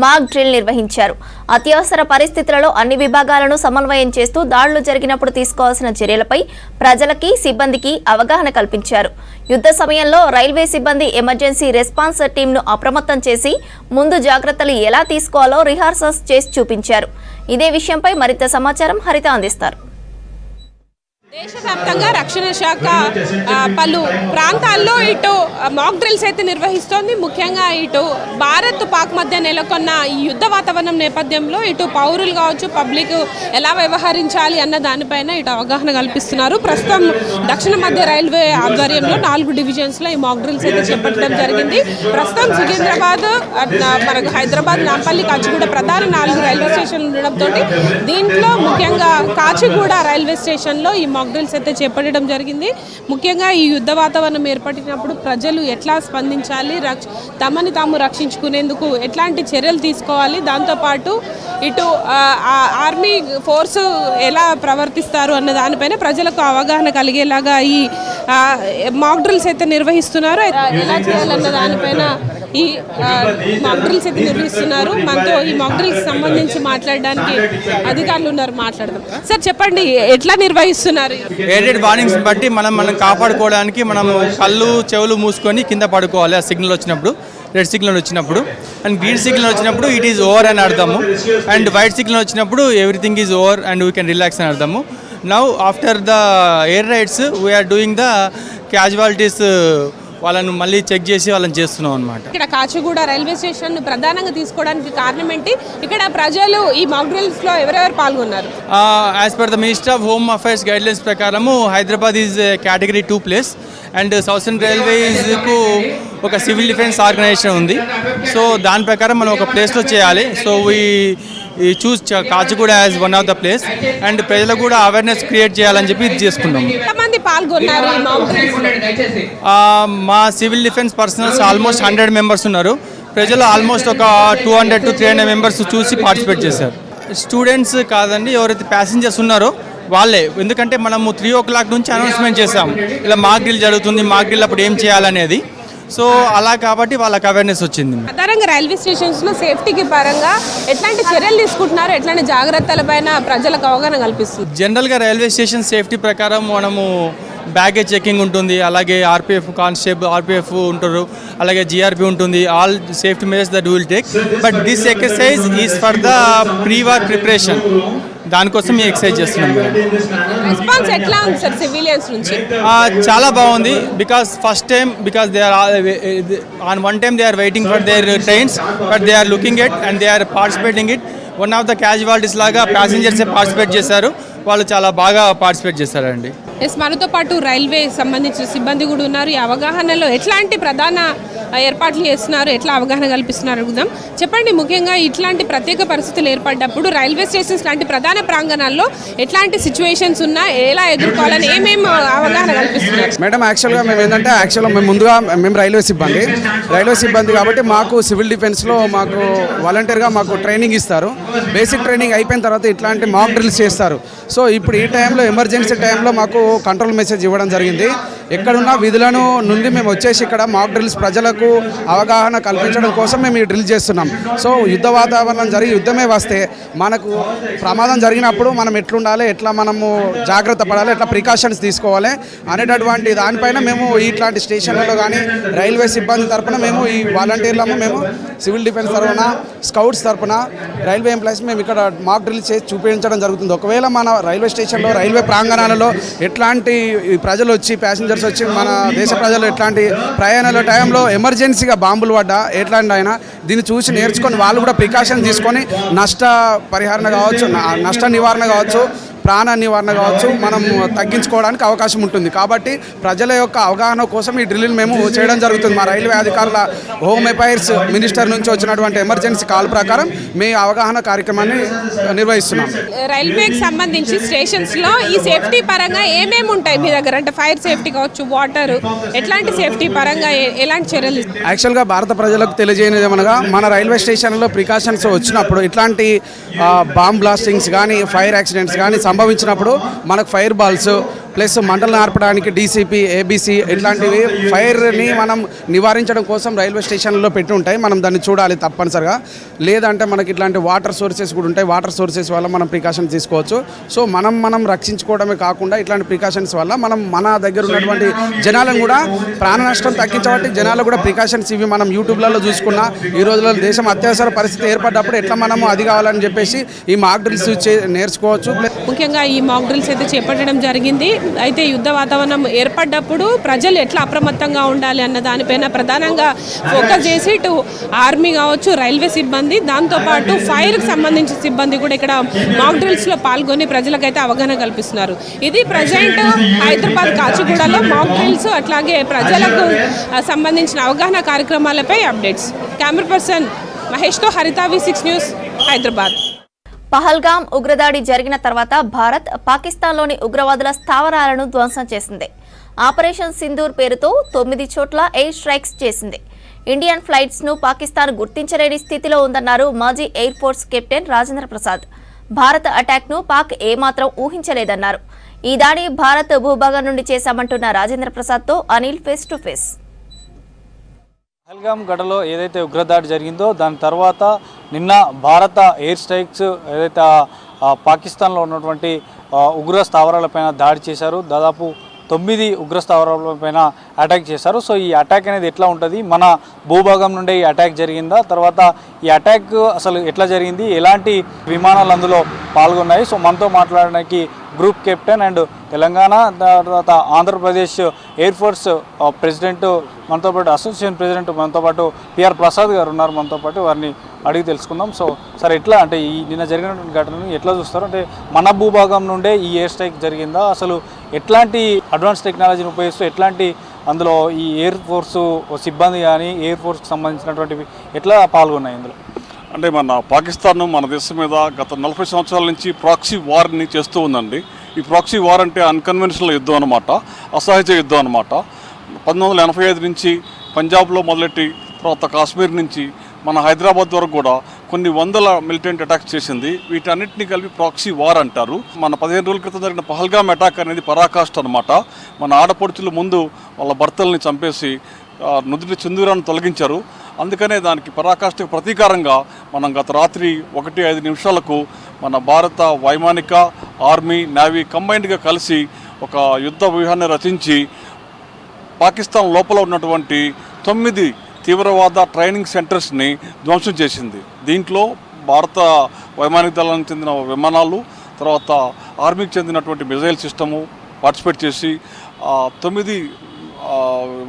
[SPEAKER 1] మాక్ డ్రిల్ నిర్వహించారు. అత్యవసర పరిస్థితులలో అన్ని విభాగాలను సమన్వయం చేస్తూ దాడులు జరిగినప్పుడు తీసుకోవాల్సిన చర్యలపై ప్రజలకి, సిబ్బందికి అవగాహన కల్పించారు. యుద్ధ సమయంలో రైల్వే సిబ్బంది ఎమర్జెన్సీ రెస్పాన్స్ టీంను అప్రమత్తం చేసి ముందు జాగ్రత్తలు ఎలా తీసుకోవాలో రిహార్సల్స్ చేసి చూపించారు. ఇదే విషయంపై మరింత సమాచారం హరిత అందిస్తారు.
[SPEAKER 9] దేశవ్యాప్తంగా రక్షణ శాఖ పలు ప్రాంతాల్లో ఇటు మాక్ డ్రిల్స్ అయితే నిర్వహిస్తోంది. ముఖ్యంగా ఇటు భారత్, పాక్ మధ్య నెలకొన్న ఈ యుద్ధ వాతావరణం నేపథ్యంలో ఇటు పౌరులు కావచ్చు, పబ్లిక్ ఎలా వ్యవహరించాలి అన్న దానిపైన ఇటు అవగాహన కల్పిస్తున్నారు. ప్రస్తుతం దక్షిణ మధ్య రైల్వే ఆధ్వర్యంలో 4 డివిజన్స్లో ఈ మాక్ డ్రిల్స్ అయితే చేపట్టడం జరిగింది. ప్రస్తుతం సికింద్రాబాద్, మనకు హైదరాబాద్, నాంపల్లి, కాచిగూడ ప్రధాన 4 రైల్వే స్టేషన్లు ఉండడంతో దీంట్లో ముఖ్యంగా కాచిగూడ రైల్వే స్టేషన్లో ఈ మాక్ డ్రిల్స్ అయితే చేపట్టడం జరిగింది. ముఖ్యంగా ఈ యుద్ధ వాతావరణం ఏర్పడినప్పుడు ప్రజలు ఎట్లా స్పందించాలి, తమని తాము రక్షించుకునేందుకు ఎట్లాంటి చర్యలు తీసుకోవాలి, దాంతోపాటు ఇటు ఆర్మీ ఫోర్సు ఎలా ప్రవర్తిస్తారు అన్న దానిపైన ప్రజలకు అవగాహన కలిగేలాగా ఈ మాక్ డ్రిల్స్ అయితే నిర్వహిస్తున్నారు. ఎలా చేయాలన్న దానిపైన ఈ మాక్ డ్రిల్స్ అయితే నిర్వహిస్తున్నారు. మనతో ఈ మాక్ డ్రిల్స్ సంబంధించి మాట్లాడడానికి అధికారులు ఉన్నారు, మాట్లాడదాం. సార్ చెప్పండి, ఎట్లా నిర్వహిస్తున్నారు?
[SPEAKER 10] ఎయిడెడ్ వార్నింగ్స్ బట్టి మనం కాపాడుకోవడానికి మనం కళ్ళు చెవులు మూసుకొని కింద పడుకోవాలి. ఆ సిగ్నల్ వచ్చినప్పుడు, రెడ్ సిగ్నల్ వచ్చినప్పుడు, అండ్ గ్రీన్ సిగ్నల్ వచ్చినప్పుడు ఇట్ ఈస్ ఓవర్ అని అర్థము, అండ్ వైట్ సిగ్నల్ వచ్చినప్పుడు everything is over and we can relax అని అర్థము. Now after the air raids we are doing the casualties వాళ్ళను మళ్ళీ చెక్ చేసి వాళ్ళని చేస్తున్నాం అనమాట.
[SPEAKER 9] ఇక్కడ కాచిగూడ రైల్వే స్టేషన్ ప్రధానంగా తీసుకోవడానికి కారణం ఏంటి? ఇక్కడ ప్రజలు ఈ మాక్ డ్రిల్స్ లో ఎవరెవరు పాల్గొన్నారు?
[SPEAKER 10] As per the minister of home affairs guidelines ప్రకారము Hyderabad is category 2 place and southern రైల్వేస్కు ఒక సివిల్ డిఫెన్స్ ఆర్గనైజేషన్ ఉంది. సో దాని ప్రకారం మనం ఒక ప్లేస్లో చేయాలి. సో ఈ choose Kachiguda as one of the place and ప్రజలకు కూడా అవేర్నెస్ క్రియేట్ చేయాలని చెప్పి ఇది చేసుకున్నాం.
[SPEAKER 9] ఎంతమంది పాల్గొన్నారు ఈ మాక్ డ్రిల్స్?
[SPEAKER 10] మా civil defence personals almost 100 members ఉన్నారు. ప్రజలు ఆల్మోస్ట్ ఒక 200 to 300 మెంబర్స్ చూసి పార్టిసిపేట్ చేశారు. స్టూడెంట్స్ కాదండి, ఎవరైతే ప్యాసింజర్స్ ఉన్నారో వాళ్ళే. ఎందుకంటే మనము 3 o'clock నుంచి అనౌన్స్మెంట్ చేసాము ఇలా మాక్ డ్రిల్ జరుగుతుంది, మాక్ డ్రిల్ అప్పుడు ఏం చేయాలనేది. సో అలా కాబట్టి వాళ్ళకి అవేర్నెస్ వచ్చింది.
[SPEAKER 9] సాధారణంగా రైల్వే స్టేషన్స్లో సేఫ్టీకి పరంగా ఎట్లాంటి చర్యలు తీసుకుంటున్నారు, ఎట్లాంటి జాగ్రత్తలపైన ప్రజలకు అవగాహన కల్పిస్తుంది?
[SPEAKER 10] జనరల్గా రైల్వే స్టేషన్ సేఫ్టీ ప్రకారం మనము బ్యాగేజ్ చెకింగ్ ఉంటుంది, అలాగే ఆర్పిఎఫ్ కానిస్టేబుల్ ఆర్పిఎఫ్ ఉంటారు, అలాగే జిఆర్పి ఉంటుంది. All safety measures that will take. But this exercise is for the pre-war preparation. దానికోసం ఈ ఎక్సర్సైజ్ చేస్తున్నాం.
[SPEAKER 9] రెస్పాన్స్ ఎట్లా ఉంది సార్ సివిలియన్స్ నుంచి?
[SPEAKER 10] చాలా బాగుంది. Because first time they are on one time they are waiting for their trains but they are looking it and they are participating it. One of the casualties లాగా ప్యాసింజర్సే పార్టిసిపేట్ చేశారు. వాళ్ళు చాలా బాగా పార్టిసిపేట్ చేశారండి.
[SPEAKER 9] మనతో పాటు రైల్వే సంబంధించిన సిబ్బంది కూడా ఉన్నారు. ఈ అవగాహనలో ఎట్లాంటి ప్రధాన ఏర్పాట్లు చేస్తున్నారు, ఎట్లా అవగాహన కల్పిస్తున్నారు అడుగుదాం. చెప్పండి, ముఖ్యంగా ఇట్లాంటి ప్రత్యేక పరిస్థితులు ఏర్పడ్డప్పుడు రైల్వే స్టేషన్స్ లాంటి ప్రధాన ప్రాంగణాల్లో ఎట్లాంటి సిచ్యువేషన్స్ ఉన్నా ఎలా ఎదుర్కోవాలని ఏమేమి అవగాహన కల్పిస్తున్నారు?
[SPEAKER 11] మేడం, యాక్చువల్గా మేము ముందుగా రైల్వే సిబ్బంది కాబట్టి మాకు సివిల్ డిఫెన్స్లో మాకు వాలంటీర్గా మాకు ట్రైనింగ్ ఇస్తారు. బేసిక్ ట్రైనింగ్ అయిపోయిన తర్వాత ఇట్లాంటి మాక్ డ్రిల్స్ చేస్తారు. సో ఇప్పుడు ఈ టైంలో ఎమర్జెన్సీ టైంలో మాకు కంట్రోల్ మెసేజ్ ఇవ్వడం జరిగింది. ఎక్కడున్న విధులను నుండి మేము వచ్చేసి ఇక్కడ మాక్ డ్రిల్స్ ప్రజలకు అవగాహన కల్పించడం కోసం మేము ఈ డ్రిల్ చేస్తున్నాం. సో యుద్ధ వాతావరణం జరిగి యుద్ధమే వస్తే మనకు ప్రమాదం జరిగినప్పుడు మనం ఎట్లుండాలి, ఎట్లా మనము జాగ్రత్త పడాలి, ఎట్లా ప్రికాషన్స్ తీసుకోవాలి అనేటటువంటి దానిపైన మేము ఇట్లాంటి స్టేషన్లలో కానీ రైల్వే సిబ్బంది తరఫున మేము ఈ వాలంటీర్లము మేము సివిల్ డిఫెన్స్ తరఫున స్కౌట్స్ తరఫున రైల్వే ఎంప్లాయీస్ మేము ఇక్కడ మాక్ డ్రిల్ చేసి చూపించడం జరుగుతుంది. ఒకవేళ మన రైల్వే స్టేషన్లో రైల్వే ప్రాంగణాలలో ఎట్లాంటి ప్రజలు వచ్చి ప్యాసింజర్స్ వచ్చి మన దేశ ప్రజలు ఎట్లాంటి ప్రయాణాల టైంలో ఎమర్జెన్సీగా బాంబులు పడ్డా ఎట్లాంటి అయినా దీన్ని చూసి నేర్చుకొని వాళ్ళు కూడా ప్రికాషన్ తీసుకొని నష్ట పరిహారణ కావచ్చు, నష్ట నివారణ కావచ్చు, ప్రాణ నివారణ కావచ్చు మనం తగ్గించుకోవడానికి అవకాశం ఉంటుంది. కాబట్టి ప్రజల యొక్క అవగాహన కోసం ఈ డ్రిల్ మేము చేయడం జరుగుతుంది. మా రైల్వే అధికారుల హోమ్ అఫైర్స్ మినిస్టర్ నుంచి వచ్చినటువంటి ఎమర్జెన్సీ కాల్ ప్రకారం మేము అవగాహన కార్యక్రమాన్ని నిర్వహిస్తున్నాం.
[SPEAKER 9] రైల్వేకి సంబంధించి స్టేషన్స్లో ఈ సేఫ్టీ పరంగా ఏమేమి ఉంటాయి మీ దగ్గర? అంటే ఫైర్ సేఫ్టీ కావచ్చు, వాటర్, ఎట్లాంటి సేఫ్టీ పరంగా ఎలాంటి చర్యలు?
[SPEAKER 11] యాక్చువల్గా భారత ప్రజలకు తెలియజేయనిది ఏమనగా మన రైల్వే స్టేషన్లో ప్రికాషన్స్ వచ్చినప్పుడు ఇట్లాంటి బాంబ్ బ్లాస్టింగ్స్ కానీ ఫైర్ యాక్సిడెంట్స్ కానీ సంభవించినప్పుడు మనకు ఫైర్ బాల్స్ ప్లస్ మంటలు నార్పడానికి డీసీపీ, ఏబీసీ ఇట్లాంటివి ఫైర్ని మనం నివారించడం కోసం రైల్వే స్టేషన్లో పెట్టి ఉంటాయి. మనం దాన్ని చూడాలి తప్పనిసరిగా. లేదంటే మనకి ఇట్లాంటి వాటర్ సోర్సెస్ కూడా ఉంటాయి. వాటర్ సోర్సెస్ వల్ల మనం ప్రికాషన్స్ తీసుకోవచ్చు. సో మనం రక్షించుకోవడమే కాకుండా ఇట్లాంటి ప్రికాషన్స్ వల్ల మనం మన దగ్గర ఉన్నటువంటి జనాలను కూడా ప్రాణ నష్టం తగ్గించబట్టి జనాలు కూడా ప్రికాషన్స్ ఇవి మనం యూట్యూబ్లలో చూసుకున్నా ఈ రోజుల్లో దేశం అత్యవసర పరిస్థితి ఏర్పడ్డప్పుడు ఎట్లా మనము అది కావాలని చెప్పేసి ఈ మాక్ డ్రిల్స్ నేర్చుకోవచ్చు.
[SPEAKER 9] ముఖ్యంగా ఈ మాక్ డ్రిల్స్ అయితే చేపట్టడం జరిగింది. అయితే యుద్ధ వాతావరణం ఏర్పడ్డప్పుడు ప్రజలు ఎట్లా అప్రమత్తంగా ఉండాలి అన్న దానిపైన ప్రధానంగా ఫోకస్ చేసి ఇటు ఆర్మీ కావచ్చు, రైల్వే సిబ్బంది, దాంతోపాటు ఫైర్కి సంబంధించిన సిబ్బంది కూడా ఇక్కడ మాక్ డ్రిల్స్లో పాల్గొని ప్రజలకైతే అవగాహన కల్పిస్తున్నారు. ఇది ప్రజెంట్ హైదరాబాద్ కాచిగూడలో మాక్ డ్రిల్స్ అట్లాగే ప్రజలకు సంబంధించిన అవగాహన కార్యక్రమాలపై అప్డేట్స్. కెమెరా పర్సన్ మహేష్తో హరిత, V6 న్యూస్, హైదరాబాద్.
[SPEAKER 1] పహల్గామ్ ఉగ్రదాడి జరిగిన తర్వాత భారత్ పాకిస్తాన్లోని ఉగ్రవాదుల స్థావరాలను ధ్వంసం చేసింది. ఆపరేషన్ సింధూర్ పేరుతో 9 చోట్ల ఎయిర్ స్ట్రైక్స్ చేసింది. ఇండియన్ ఫ్లైట్స్ ను పాకిస్తాన్ గుర్తించలేని స్థితిలో ఉందన్నారు మాజీ air force captain Rajendra Prasad. Bharat attack ను పాక్ ఏమాత్రం ఊహించలేదన్నారు. ఈ దాడి భారత్ భూభాగం నుండి చేశామంటున్న రాజేంద్ర ప్రసాద్ తో Anil face to face.
[SPEAKER 12] Pahalgam ఘటనలో ఏదైతే ఉగ్రదాడి జరిగిందో దాని తర్వాత నిన్న భారత ఎయిర్ స్ట్రైక్స్ ఏదైతే పాకిస్తాన్లో ఉన్నటువంటి ఉగ్ర స్థావరాలపైన దాడి చేశారు. దాదాపు 9 ఉగ్రస్థావరాలపైన అటాక్ చేశారు. సో ఈ అటాక్ అనేది ఎట్లా ఉంటుంది, మన భూభాగం నుండే ఈ అటాక్ జరిగిందా, తర్వాత ఈ అటాక్ అసలు ఎట్లా జరిగింది, ఎలాంటి విమానాలు అందులో పాల్గొన్నాయి. సో మనతో మాట్లాడడానికి గ్రూప్ కెప్టెన్ అండ్ తెలంగాణ తర్వాత ఆంధ్రప్రదేశ్ ఎయిర్ ఫోర్స్ ప్రెసిడెంట్ మనతో పాటు, అసోసియేషన్ ప్రెసిడెంట్ మనతో పాటు పిఆర్ ప్రసాద్ గారు ఉన్నారు మనతో పాటు. వారిని అడిగి తెలుసుకుందాం. సో సార్, ఎట్లా అంటే ఈ నిన్న జరిగినటువంటి ఘటనను ఎట్లా చూస్తారు? అంటే మన భూభాగం నుండే ఈ ఎయిర్ స్ట్రైక్ జరిగిందా, అసలు ఎట్లాంటి అడ్వాన్స్ టెక్నాలజీని ఉపయోగిస్తూ ఎట్లాంటి అందులో ఈ ఎయిర్ ఫోర్సు సిబ్బంది కానీ ఎయిర్ ఫోర్స్కి సంబంధించినటువంటివి ఎట్లా పాల్గొన్నాయి ఇందులో?
[SPEAKER 8] అంటే మన పాకిస్తాన్ మన దేశం మీద గత 40 సంవత్సరాల నుంచి ప్రాక్సీ వార్ని చేస్తూ ఉందండి. ఈ ప్రాక్సీ వార్ అంటే అన్కన్వెన్షనల్ యుద్ధం అనమాట, అసహజ యుద్ధం అనమాట. 1985 నుంచి పంజాబ్లో మొదలెట్టి తర్వాత కాశ్మీర్ నుంచి మన హైదరాబాద్ వరకు కూడా కొన్ని వందల మిలిటెంట్ అటాక్స్ చేసింది. వీటన్నిటిని కలిపి ప్రాక్సీ వార్ అంటారు. మన 15 రోజుల క్రితం జరిగిన పహల్గామ్ అటాక్ అనేది పరాకాష్ట అనమాట. మన ఆడపడుచుల ముందు వాళ్ళ భర్తల్ని చంపేసి నుదుటి సింధూరాన్ని తొలగించారు. అందుకనే దానికి పరాకాష్ఠకు ప్రతీకారంగా మనం గత రాత్రి 1-5 నిమిషాలకు మన భారత వైమానిక, ఆర్మీ, నేవీ కంబైన్డ్గా కలిసి ఒక యుద్ధ వ్యూహాన్ని రచించి పాకిస్తాన్ లోపల ఉన్నటువంటి 9 తీవ్రవాద ట్రైనింగ్ సెంటర్స్ని ధ్వంసం చేసింది. దీంట్లో భారత వైమానిక దళానికి చెందిన విమానాలు, తర్వాత ఆర్మీకి చెందినటువంటి మిజైల్ సిస్టము పార్టిసిపేట్ చేసి 9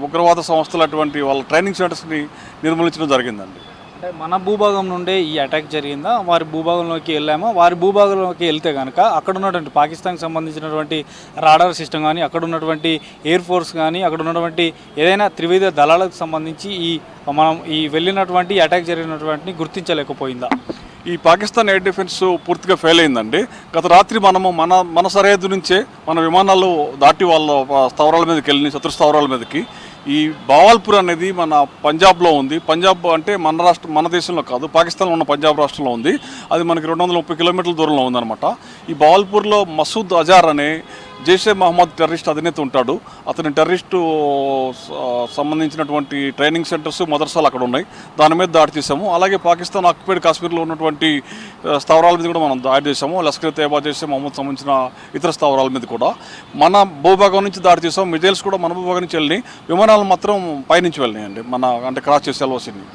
[SPEAKER 8] ఉగ్రవాద సంస్థలు అటువంటి వాళ్ళ ట్రైనింగ్ సెంటర్స్ని నిర్మూలించడం జరిగిందండి.
[SPEAKER 12] అంటే మన భూభాగం నుండే ఈ అటాక్ జరిగిందా, వారి భూభాగంలోకి వెళ్ళామా? వారి భూభాగంలోకి వెళ్తే కనుక అక్కడ ఉన్నటువంటి పాకిస్తాన్కి సంబంధించినటువంటి రాడార్ సిస్టమ్ కానీ, అక్కడ ఉన్నటువంటి ఎయిర్ ఫోర్స్ కానీ, అక్కడ ఉన్నటువంటి ఏదైనా త్రివిధ దళాలకు సంబంధించి మనం ఈ వెళ్ళినటువంటి అటాక్ జరిగినటువంటి గుర్తించలేకపోయిందా?
[SPEAKER 8] ఈ పాకిస్తాన్ ఎయిర్ డిఫెన్స్ పూర్తిగా ఫెయిల్ అయిందండి. గత రాత్రి మనము మన సరిహద్దు నుంచే మన విమానాలు దాటి వాళ్ళ స్థావరాల మీదకి వెళ్ళి శత్రు స్థావరాల మీదకి. ఈ బావాల్పూర్ అనేది మన పంజాబ్లో ఉంది. పంజాబ్ అంటే మన దేశంలో కాదు, పాకిస్తాన్లో ఉన్న పంజాబ్ రాష్ట్రంలో ఉంది. అది మనకి 230 కిలోమీటర్ల దూరంలో ఉందన్నమాట. ఈ బావాల్పూర్లో మసూద్ అజార్ అనే జైషే మహమ్మద్ టెర్రరిస్ట్ అధినేత ఉంటాడు. అతని టెర్రరిస్టు సంబంధించినటువంటి ట్రైనింగ్ సెంటర్స్, మదర్సాలు అక్కడ ఉన్నాయి. దాని మీద దాడి చేసాము. అలాగే పాకిస్తాన్ ఆక్యుపైడ్ కాశ్మీర్లో ఉన్నటువంటి స్థావరాల మీద కూడా మనం దాడి చేసాము. లష్కర్ తేబా, జైషే మహమ్మద్ సంబంధించిన ఇతర స్థావరాల మీద కూడా మన భూభాగం నుంచి దాడి చేసాం. మిజైల్స్ కూడా మన భూభాగం నుంచి వెళ్ళినాయి, విమానాలు మాత్రం పైనుంచి వెళ్ళినాయండి, అంటే క్రాస్ చేసే వెళ్ళవలసింది.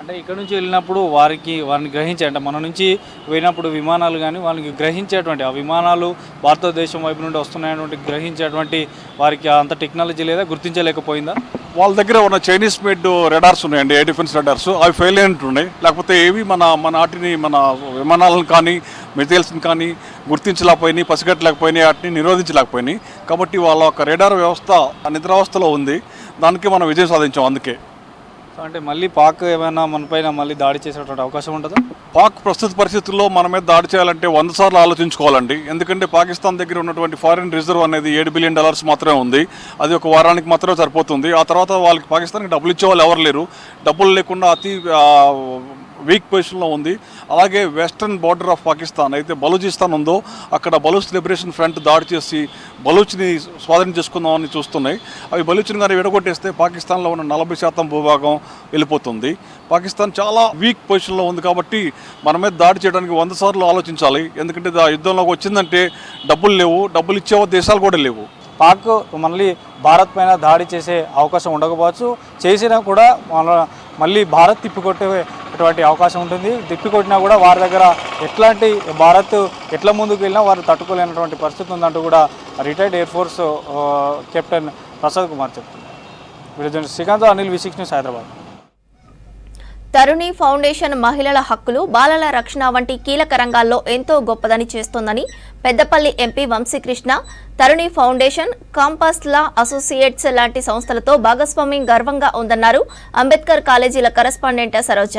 [SPEAKER 12] అంటే ఇక్కడ నుంచి వెళ్ళినప్పుడు వారిని గ్రహించే, అంటే మన నుంచి వెళ్ళినప్పుడు విమానాలు కానీ వాళ్ళకి గ్రహించేటువంటి ఆ విమానాలు భారతదేశం వైపు నుండి వస్తున్నాయటువంటి గ్రహించేటువంటి వారికి అంత టెక్నాలజీ లేదా, గుర్తించలేకపోయిందా?
[SPEAKER 8] వాళ్ళ దగ్గర ఉన్న చైనీస్ మేడ్ రెడార్స్ ఉన్నాయండి, ఎయిర్ డిఫెన్స్ రెడార్స్. అవి ఫెయిల్ అయినట్టున్నాయి. లేకపోతే ఏవి మన వాటిని, మన విమానాలను కానీ మిజైల్స్ని కానీ గుర్తించలేకపోయినాయి, పసిగట్టలేకపోయినాయి, వాటిని నిరోధించలేకపోయినాయి. కాబట్టి వాళ్ళ ఒక రెడార్ వ్యవస్థ నిద్రావస్థలో ఉంది. దానికి మనం విజయం సాధించాం. అందుకే
[SPEAKER 12] అంటే మళ్ళీ పాక్ ఏమైనా మనపైన మళ్ళీ దాడి చేసేటువంటి అవకాశం ఉంటుందా?
[SPEAKER 8] పాక్ ప్రస్తుత పరిస్థితుల్లో మన మీద దాడి చేయాలంటే 100 సార్లు ఆలోచించుకోవాలండి. ఎందుకంటే పాకిస్తాన్ దగ్గర ఉన్నటువంటి ఫారిన్ రిజర్వ్ అనేది $7 బిలియన్ మాత్రమే ఉంది. అది ఒక వారానికి మాత్రమే సరిపోతుంది. ఆ తర్వాత వాళ్ళకి పాకిస్తాన్కి డబ్బులు ఇచ్చేవాళ్ళు ఎవరు లేరు. డబ్బులు లేకుండా అతి వీక్ పొజిషన్లో ఉంది. అలాగే వెస్టర్న్ బార్డర్ ఆఫ్ పాకిస్తాన్ అయితే బలూచిస్తాన్ ఉందో, అక్కడ బలూచ్ లిబరేషన్ ఫ్రంట్ దాడి చేసి బలూచ్ని స్వాధీనం చేసుకుందామని చూస్తున్నాయి. అవి బలూచ్ని కానీ విడగొట్టేస్తే పాకిస్తాన్లో ఉన్న 40% భూభాగం వెళ్ళిపోతుంది. పాకిస్తాన్ చాలా వీక్ పొజిషన్లో ఉంది. కాబట్టి మన మీద దాడి చేయడానికి 100 సార్లు ఆలోచించాలి. ఎందుకంటే యుద్ధంలోకి వచ్చిందంటే డబ్బులు లేవు, డబ్బులు ఇచ్చే దేశాలు కూడా లేవు.
[SPEAKER 12] పాక్ మళ్ళీ భారత్ పైన దాడి చేసే అవకాశం ఉండకపోవచ్చు. చేసినా కూడా మళ్ళీ భారత్ తిప్పికొట్టేటువంటి అవకాశం ఉంటుంది. తిప్పికొట్టినా కూడా వారి దగ్గర ఎట్లాంటి భారత్ ఎట్లా ముందుకు వెళ్ళినా వారు తట్టుకోలేనటువంటి పరిస్థితి ఉందంటూ కూడా retired air force captain Prasad Kumar చెప్తున్నారు. Video Srikanth, Anil, V6 news, Hyderabad.
[SPEAKER 1] Taruni foundation మహిళల హక్కులు, బాలల రక్షణ వంటి కీలక రంగాల్లో ఎంతో గొప్పదని చేస్తోందని Peddapalli MP Vamsi Krishna, Taruni foundation, campus law associates లాంటి సంస్థలతో భాగస్వామ్యం గర్వంగా ఉందన్నారు అంబేద్కర్ కాలేజీల కరెస్పాండెంట్ సరోజ.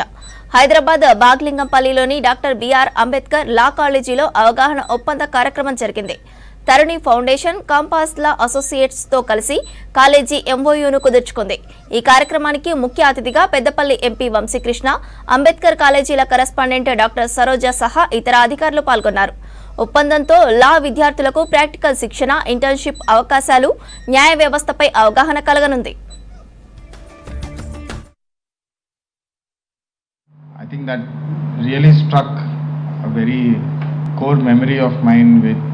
[SPEAKER 1] హైదరాబాద్ బాగ్లింగంపల్లిలోని డాక్టర్ బిఆర్ అంబేద్కర్ లా కాలేజీలో అవగాహన ఒప్పంద కార్యక్రమం జరిగింది. Taruni foundation, campus law associates తో కలిసి కాలేజీ ఎంఓయూను కుదుర్చుకుంది. ఈ కార్యక్రమానికి ముఖ్య అతిథిగా పెద్దపల్లి ఎంపీ వంశీకృష్ణ, అంబేద్కర్ కాలేజీల కరెస్పాండెంట్ డాక్టర్ సరోజ సహా ఇతర అధికారులు పాల్గొన్నారు. ఒప్పందంతో లా విద్యార్థులకు ప్రాక్టికల్ శిక్షణ, ఇంటర్న్షిప్ అవకాశాలు, న్యాయ వ్యవస్థపై అవగాహన కలగనుంది.
[SPEAKER 13] I think that really struck a very core memory of mine with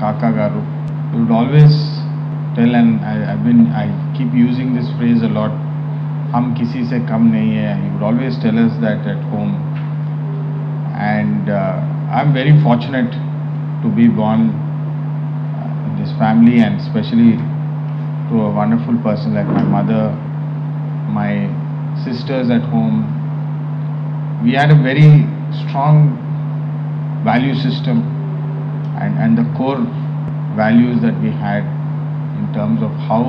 [SPEAKER 13] Kaka Garu. He would always tell, and I keep using this phrase a lot. Hum kisi se kam nahi hai. He would always tell us that at home. And I'm very fortunate to be born in this family, and especially to a wonderful person like my mother, my sisters at home. We had a very strong value system, and the core values that we had in terms of how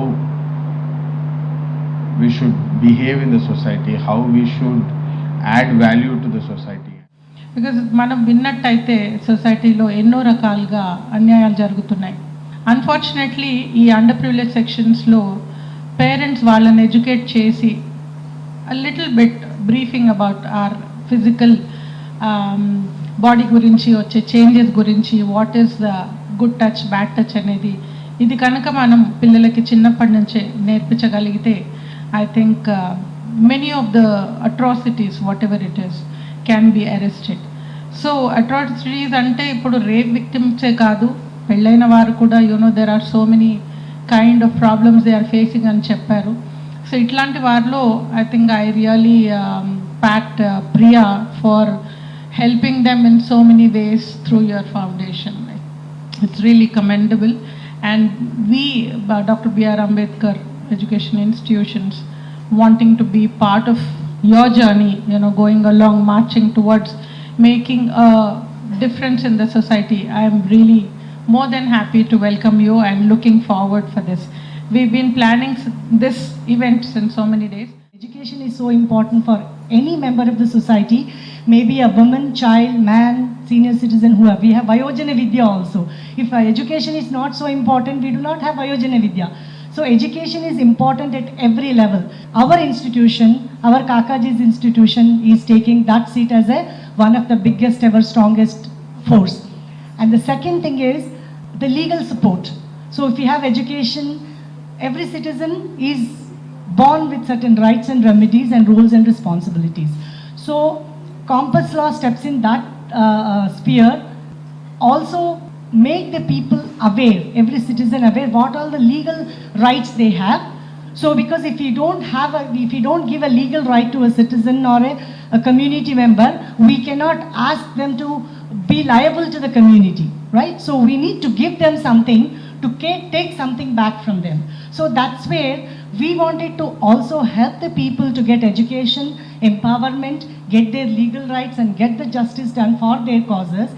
[SPEAKER 13] we should behave in the society, how we should add value to the society.
[SPEAKER 14] Because మనం విన్నట్టయితే సొసైటీలో ఎన్నో రకాలుగా అన్యాయాలు జరుగుతున్నాయి. అన్ఫార్చునేట్లీ ఈ అండర్ ప్రివిలేజ్ సెక్షన్స్లో పేరెంట్స్ వాళ్ళని ఎడ్యుకేట్ చేసి little bit briefing about our physical body గురించి వచ్చే చేంజెస్ గురించి, what is the good touch, bad touch అనేది ఇది కనుక మనం పిల్లలకి చిన్నప్పటి నుంచే నేర్పించగలిగితే I think many of the atrocities whatever it is can be arrested. So atrocities అంటే ఇప్పుడు రేప్ విక్టిమ్సే కాదు, పెళ్ళైన వారు కూడా there are so many kind of problems they are facing అని చెప్పారు. సో ఇట్లాంటి వారిలో I think I really pat Priya for helping them in so many ways through your foundation. It's really commendable, and we, Dr. B.R. Ambedkar Education Institutions, wanting to be part of your journey, going along, marching towards making a difference in the society. I am really more than happy to welcome you and looking forward for this. We've been planning this event since so many days.
[SPEAKER 15] Education is so important for any member of the society, maybe a woman, child, man, senior citizen, whoever. We have Vayojana Vidya also. If education is not so important, we do not have Vayojana Vidya. So education is important at every level. Our institution, our Kakaji's institution, is taking that seat as one of the biggest ever strongest force. And the second thing is the legal support. So if you have education, every citizen is born with certain rights and remedies and roles and responsibilities. So Compass Law steps in that sphere. Also make the people aware, every citizen aware what all the legal rights they have. So because if you don't give a legal right to a citizen or a community member, we cannot ask them to be liable to the community, right? So we need to give them something to take something back from them. So that's where we wanted to also help the people to get education, empowerment, get their legal rights and get the justice done for their causes,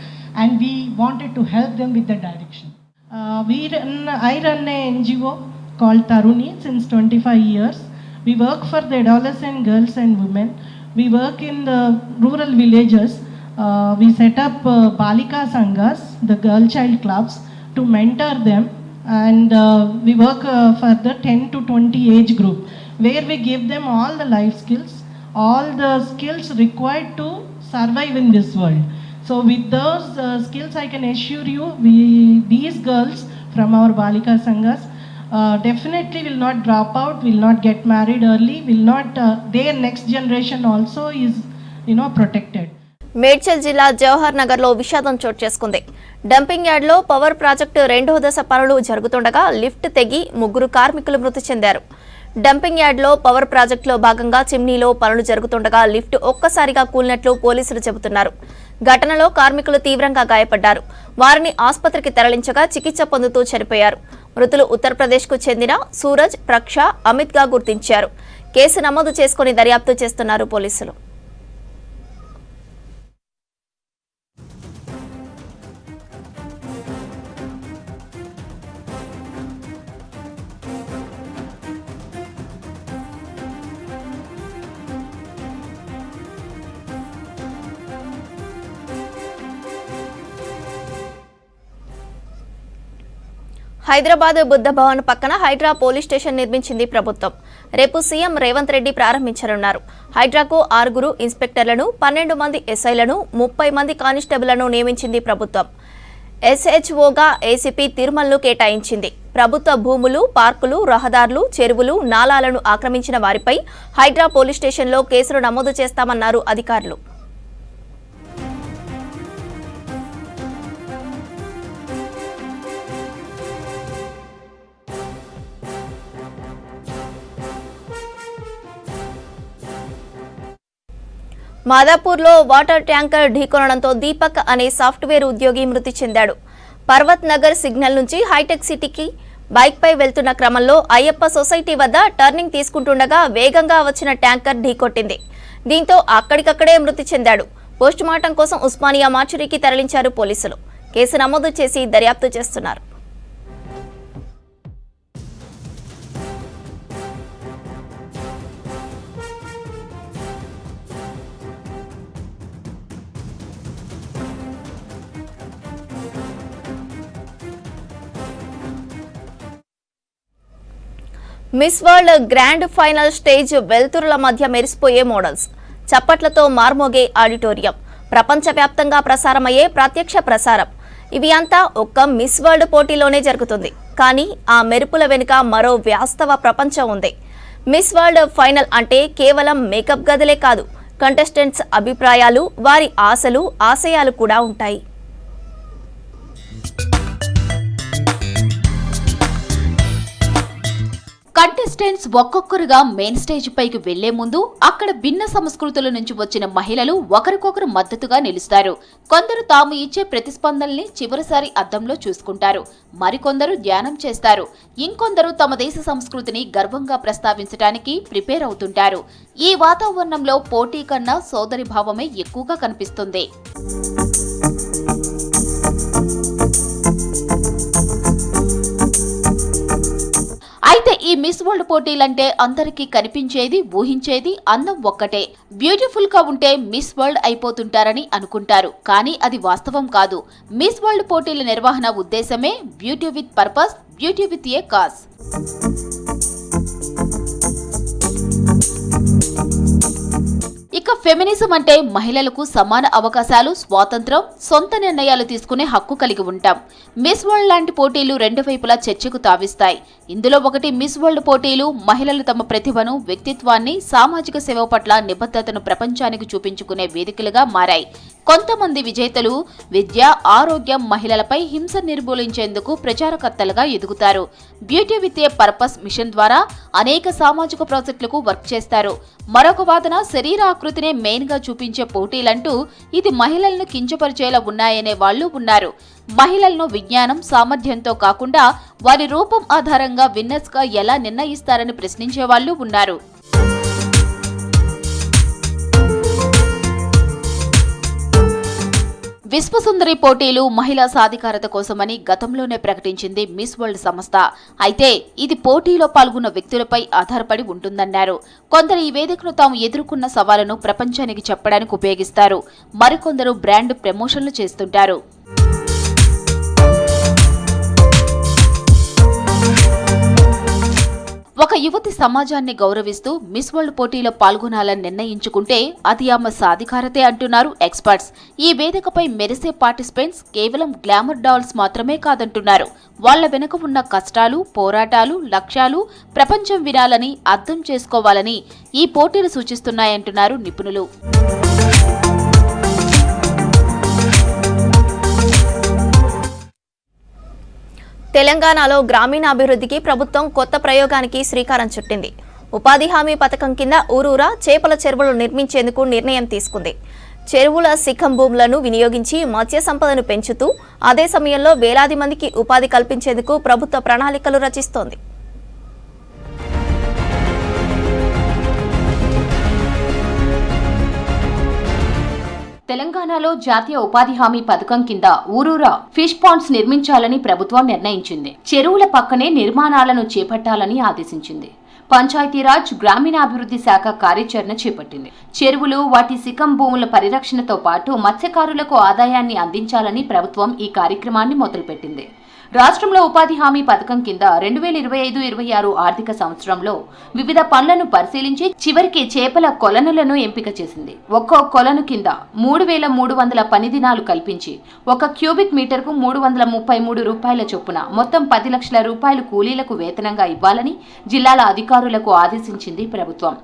[SPEAKER 15] and we wanted to help them with the direction. I run an NGO called Taruni since 25 years. We work for the adolescent girls and women. We work in the rural villages. We set up Balika Sanghas, the girl child clubs, to mentor them, and we work for the 10 to 20 age group, where we give them all the life skills, all the skills required to survive in this world. So with those skills, I can assure you, these girls from our Balika Sanghas definitely will not drop out, will not get married early, will not, their next generation also is, protected.
[SPEAKER 1] Medchal జిల్లా జవహర్ నగర్ లో విషాదం చోటు చేసుకుంది. డంపింగ్ యార్డ్ లో పవర్ ప్రాజెక్టు 2వ దశ పనులు జరుగుతుండగా లిఫ్ట్ తెగి 3 కార్మికులు మృతి చెందారు. డంపింగ్ యార్డ్ లో పవర్ ప్రాజెక్టులో భాగంగా చిమ్నీలో పనులు జరుగుతుండగా లిఫ్ట్ ఒక్కసారిగా కూలినట్లు పోలీసులు చెబుతున్నారు. ఘటనలో కార్మికులు తీవ్రంగా గాయపడ్డారు. వారిని ఆసుపత్రికి తరలించగా చికిత్స పొందుతూ చనిపోయారు. మృతులు ఉత్తరప్రదేశ్కు చెందిన సూరజ్, ప్రక్ష, అమిత్ గా గుర్తించారు. కేసు నమోదు చేసుకుని దర్యాప్తు చేస్తున్నారు పోలీసులు. హైదరాబాద్ బుద్ధ భవన్ పక్కన హైడ్రా పోలీస్ స్టేషన్ నిర్మించింది ప్రభుత్వం. రేపు సీఎం రేవంత్ రెడ్డి ప్రారంభించనున్నారు. హైడ్రాకు 6 ఇన్స్పెక్టర్లను, 12 మంది ఎస్ఐలను, 30 మంది కానిస్టేబుళ్లను నియమించింది ప్రభుత్వం. ఎస్హెచ్ఓగా ఏసీపీ తిరుమలను కేటాయించింది. ప్రభుత్వ భూములు, పార్కులు, రహదారులు, చెరువులు, నాలాలను ఆక్రమించిన వారిపై హైడ్రా పోలీస్ స్టేషన్లో కేసులు నమోదు చేస్తామన్నారు అధికారులు. మాదాపూర్లో వాటర్ ట్యాంకర్ ఢీకొనడంతో దీపక్ అనే సాఫ్ట్వేర్ ఉద్యోగి మృతి చెందాడు. పర్వత్ నగర్ సిగ్నల్ నుంచి హైటెక్ సిటీకి బైక్పై వెళ్తున్న క్రమంలో అయ్యప్ప సొసైటీ వద్ద టర్నింగ్ తీసుకుంటుండగా వేగంగా వచ్చిన ట్యాంకర్ ఢీకొట్టింది. దీంతో అక్కడికక్కడే మృతి చెందాడు. పోస్టుమార్టం కోసం ఉస్మానియా మార్చురీకి తరలించారు పోలీసులు. కేసు నమోదు చేసి దర్యాప్తు చేస్తున్నారు. Miss world grand final stage వెల్తురుల మధ్య మెరిసిపోయే మోడల్స్, చప్పట్లతో మార్మోగే ఆడిటోరియం, ప్రపంచవ్యాప్తంగా ప్రసారమయ్యే ప్రత్యక్ష ప్రసారం, ఇవి అంతా ఒక్క మిస్ వరల్డ్ పోటీలోనే జరుగుతుంది. కానీ ఆ మెరుపుల వెనుక మరో వాస్తవ ప్రపంచం ఉంది. మిస్ వరల్డ్ ఫైనల్ అంటే కేవలం మేకప్ గదులే కాదు, కంటెస్టెంట్స్ అభిప్రాయాలు, వారి ఆశలు, ఆశయాలు కూడా ఉంటాయి.
[SPEAKER 16] కంటెస్టెంట్స్ ఒక్కొక్కరుగా మెయిన్ స్టేజ్ పైకి వెళ్లే ముందు అక్కడ భిన్న సంస్కృతుల నుంచి వచ్చిన మహిళలు ఒకరికొకరు మద్దతుగా నిలుస్తారు. కొందరు తాము ఇచ్చే ప్రతిస్పందనల్ని చివరిసారి అద్దంలో చూసుకుంటారు. మరికొందరు ధ్యానం చేస్తారు. ఇంకొందరు తమ దేశ సంస్కృతిని గర్వంగా ప్రస్తావించడానికి ప్రిపేర్ అవుతుంటారు. ఈ వాతావరణంలో పోటీ కన్నా సోదరి భావమే ఎక్కువగా కనిపిస్తుంది. అయితే ఈ మిస్ వరల్డ్ పోటీలంటే అందరికీ కనిపించేది, ఊహించేది అందం ఒక్కటే. బ్యూటిఫుల్ గా ఉంటే మిస్ వరల్డ్ అయిపోతుంటారని అనుకుంటారు. కానీ అది వాస్తవం కాదు. మిస్ వరల్డ్ పోటీల నిర్వహణ ఉద్దేశమే beauty with purpose, beauty with a cause. ఇక ఫెమినిజం అంటే మహిళలకు సమాన అవకాశాలు, స్వాతంత్రం, సొంత నిర్ణయాలు తీసుకునే హక్కు కలిగి ఉంటాం. మిస్ వరల్డ్ లాంటి పోటీలు రెండు వైపులా చర్చకు తావిస్తాయి. ఇందులో ఒకటి మిస్ వరల్డ్ పోటీలు మహిళలు తమ ప్రతిభను, వ్యక్తిత్వాన్ని, సామాజిక సేవ పట్ల నిబద్ధతను ప్రపంచానికి చూపించుకునే వేదికలుగా మారాయి. కొంతమంది విజేతలు విద్య, ఆరోగ్యం, మహిళలపై హింస నిర్మూలించేందుకు ప్రచారకర్తలుగా ఎదుగుతారు. Beauty with a purpose mission ద్వారా అనేక సామాజిక ప్రాజెక్టులకు వర్క్ చేస్తారు. మరొక వాదన శరీర ఆకృతినే మెయిన్ గా చూపించే పోటీలంటూ ఇది మహిళలను కించపరిచేలా ఉన్నాయనే వాళ్లు ఉన్నారు. మహిళలను విజ్ఞానం, సామర్థ్యంతో కాకుండా వారి రూపం ఆధారంగా విన్నర్స్ గా ఎలా నిర్ణయిస్తారని ప్రశ్నించే వాళ్లు ఉన్నారు. విశ్వసుందరి పోటీలు మహిళా సాధికారత కోసమని గతంలోనే ప్రకటించింది మిస్ వరల్డ్ సంస్థ. అయితే ఇది పోటీలో పాల్గొన్న వ్యక్తులపై ఆధారపడి ఉంటుందన్నారు. కొందరు ఈ వేదికను తాము ఎదుర్కొన్న సవాళ్లను ప్రపంచానికి చెప్పడానికి ఉపయోగిస్తారు. మరికొందరు బ్రాండ్ ప్రమోషన్లు చేస్తుంటారు. ఒక యువతి సమాజాన్ని గౌరవిస్తూ మిస్ వరల్డ్ పోటీలో పాల్గొనాలని నిర్ణయించుకుంటే అది ఆమె సాధికారతే అంటున్నారు ఎక్స్పర్ట్స్. ఈ వేదికపై మెరిసే పార్టిసిపెంట్స్ కేవలం గ్లామర్ డాల్స్ మాత్రమే కాదంటున్నారు. వాళ్ల వెనుక ఉన్న కష్టాలు, పోరాటాలు, లక్ష్యాలు ప్రపంచం వినాలని, అర్థం చేసుకోవాలని ఈ పోటీలు సూచిస్తున్నాయంటున్నారు నిపుణులు.
[SPEAKER 1] తెలంగాణలో గ్రామీణాభివృద్ధికి ప్రభుత్వం కొత్త ప్రయోగానికి శ్రీకారం చుట్టింది. ఉపాధి హామీ పథకం కింద ఊరూరా చేపల చెరువులు నిర్మించేందుకు నిర్ణయం తీసుకుంది. చెరువుల శిఖం భూములను వినియోగించి మత్స్య సంపదను పెంచుతూ అదే సమయంలో వేలాది మందికి ఉపాధి కల్పించేందుకు ప్రభుత్వ ప్రణాళికలు రచిస్తోంది.
[SPEAKER 16] తెలంగాణలో జాతీయ ఉపాధి హామీ పథకం కింద ఊరూరా ఫిష్ పాండ్స్ నిర్మించాలని ప్రభుత్వం నిర్ణయించింది. చెరువుల పక్కనే నిర్మాణాలను చేపట్టాలని ఆదేశించింది. పంచాయతీరాజ్, గ్రామీణాభివృద్ధి శాఖ కార్యాచరణ చేపట్టింది. చెరువులు, వాటి శిఖం భూముల పరిరక్షణతో పాటు మత్స్యకారులకు ఆదాయాన్ని అందించాలని ప్రభుత్వం ఈ కార్యక్రమాన్ని మొదలుపెట్టింది. రాష్ట్రంలో ఉపాధి హామీ పథకం కింద 2025-26 ఆర్థిక సంవత్సరంలో వివిధ పనులను పరిశీలించి చివరికి చేపల కొలనులను ఎంపిక చేసింది. ఒక్కో కొలను కింద 3,300 పని దినాలు కల్పించి 1 క్యూబిక్ మీటర్కు 333 రూపాయల చొప్పున మొత్తం 10 లక్షల రూపాయలు కూలీలకు వేతనంగా ఇవ్వాలని జిల్లాల అధికారులకు ఆదేశించింది ప్రభుత్వం.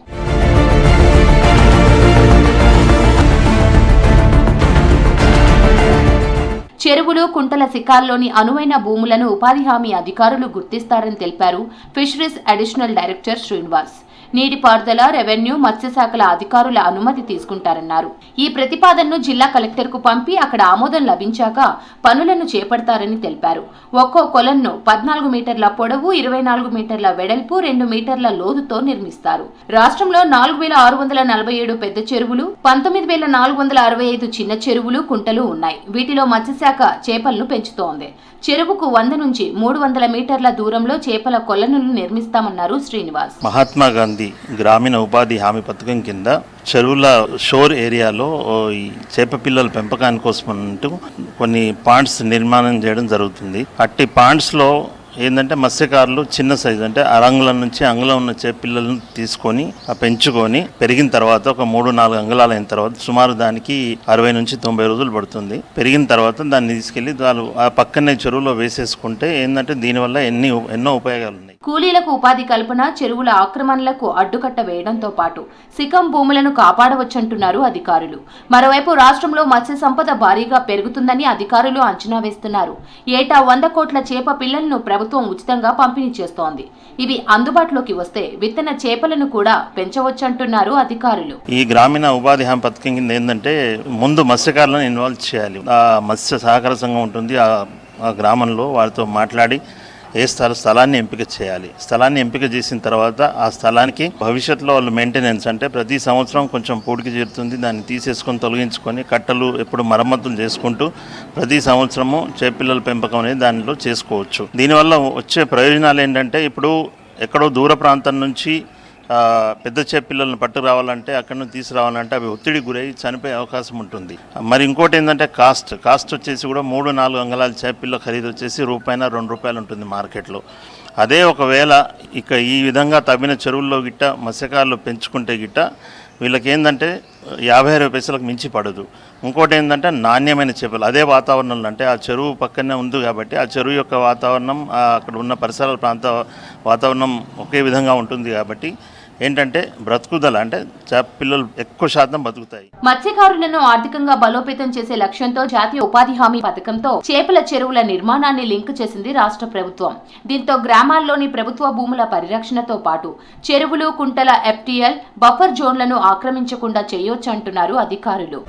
[SPEAKER 16] చెరువులు, కుంటల శిఖాల్లోని అనువైన భూములను ఉపాధి హామీ అధికారులు గుర్తిస్తారని తెలిపారు ఫిషరీస్ అడిషనల్ డైరెక్టర్ శ్రీనివాస్. నీటిపారుదల, రెవెన్యూ, మత్స్యశాఖల అధికారుల అనుమతి తీసుకుంటారన్నారు. ఈ ప్రతిపాదనను జిల్లా కలెక్టర్కు పంపి అక్కడ ఆమోదం లభించాక పనులను చేపడతారని తెలిపారు. ఒక్కో కొలన్ను 14 మీటర్ల పొడవు, 24 మీటర్ల వెడల్పు, 2 మీటర్ల లోతుతో నిర్మిస్తారు. రాష్ట్రంలో 4647 పెద్ద చెరువులు, 19465 చిన్న చెరువులు, కుంటలు ఉన్నాయి. వీటిలో మత్స్యశాఖ చేపలను పెంచుతోంది. చెరువుకు 100 నుంచి 300 మీటర్ల దూరంలో చేపల కొలనులు నిర్మిస్తామన్నారు శ్రీనివాస్.
[SPEAKER 17] మహాత్మా గాంధీ గ్రామీణ ఉపాధి హామీ పథకం కింద చెరువుల షోర్ ఏరియాలో ఈ చేప పిల్లల పెంపకాని కోసం అంటూ కొన్ని పాండ్స్ నిర్మాణం చేయడం జరుగుతుంది. అట్టి పాండ్స్లో ఏంటంటే మత్స్యకారులు చిన్న సైజు అంటే అరంగులం నుంచి అంగుళం ఉన్న చేప పిల్లలను తీసుకొని పెంచుకొని పెరిగిన తర్వాత ఒక 3-4 అంగుళాలు అయిన తర్వాత సుమారు దానికి 60 నుంచి 90 రోజులు పడుతుంది. పెరిగిన తర్వాత దాన్ని తీసుకెళ్లి వాళ్ళు ఆ పక్కనే చెరువులో వేసేసుకుంటే ఏంటంటే దీనివల్ల ఎన్నో ఉపయోగాలు ఉన్నాయి.
[SPEAKER 16] కూలీలకు ఉపాధి కల్పన, చెరువుల ఆక్రమణలకు అడ్డుకట్ట వేయడంతో పాటు సికం భూములను కాపాడవచ్చంటున్నారు అధికారులు. మరోవైపు రాష్ట్రంలో మత్స్య సంపద భారీగా పెరుగుతుందని అధికారులు అంచనా వేస్తున్నారు. ఏటా 100 కోట్ల చేప పిల్లలను ప్రభుత్వం ఉచితంగా పంపిణీ చేస్తోంది. ఇవి అందుబాటులోకి వస్తే విత్తన చేపలను కూడా పెంచవచ్చంటున్నారు అధికారులు.
[SPEAKER 17] ఈ గ్రామీణ ఉపాధి హామీ పథకం కింద ఏంటంటే ముందు మత్స్యకారులను ఇన్వాల్వ్ చేయాలి. ఆ మత్స్య సహకార సంఘం ఉంటుంది ఆ గ్రామంలో, వారితో మాట్లాడి స్థలాన్ని ఎంపిక చేయాలి. స్థలాన్ని ఎంపిక చేసిన తర్వాత ఆ స్థలానికి భవిష్యత్తులో వాళ్ళు మెయింటెనెన్స్ అంటే ప్రతి సంవత్సరం కొంచెం పూడికి చేరుతుంది, దాన్ని తీసేసుకొని తొలగించుకొని కట్టలు ఎప్పుడు మరమ్మతులు చేసుకుంటూ ప్రతి సంవత్సరము చేపపిల్లల పెంపకం అనేది దానిలో చేసుకోవచ్చు. దీనివల్ల వచ్చే ప్రయోజనాలు ఏంటంటే ఇప్పుడు ఎక్కడో దూర ప్రాంతం నుంచి పెద్ద చేపపిల్లలను పట్టు రావాలంటే అక్కడ నుంచి తీసుకురావాలంటే అవి ఒత్తిడి గురై చనిపోయే అవకాశం ఉంటుంది. మరి ఇంకోటి ఏంటంటే కాస్ట్ వచ్చేసి కూడా 3-4 అంగుళాల చేపపిల్ల ఖరీదు వచ్చేసి ₹2 ఉంటుంది మార్కెట్లో. అదే ఒకవేళ ఇక ఈ విధంగా తవ్విన చెరువుల్లో గిట్ట మత్స్యకారులు పెంచుకుంటే గిట్ట వీళ్ళకి ఏంటంటే 50 పైసలకు మించి పడదు. ఇంకోటి ఏంటంటే నాణ్యమైన చేపలు అదే వాతావరణంలో అంటే ఆ చెరువు పక్కనే ఉంది కాబట్టి ఆ చెరువు యొక్క వాతావరణం అక్కడ ఉన్న పరిసరాల ప్రాంత వాతావరణం ఒకే విధంగా ఉంటుంది కాబట్టి ఏంటంటే బ్రతుకుదల అంటే చేప పిల్లలు ఎక్కువ శాతం బతుకుతాయి.
[SPEAKER 16] మత్స్యకారులను ఆర్థికంగా బలోపేతం చేసే లక్ష్యంతో జాతీయ ఉపాధి హామీ పథకంతో చేపల చెరువుల నిర్మాణాన్ని లింక్ చేసింది రాష్ట్ర ప్రభుత్వం. దీంతో గ్రామాల్లోని ప్రభుత్వ భూముల పరిరక్షణతో పాటు చెరువులు, కుంటల FTL బఫర్ జోన్లను ఆక్రమించకుండా చేయొచ్చంటున్నారు అధికారులు.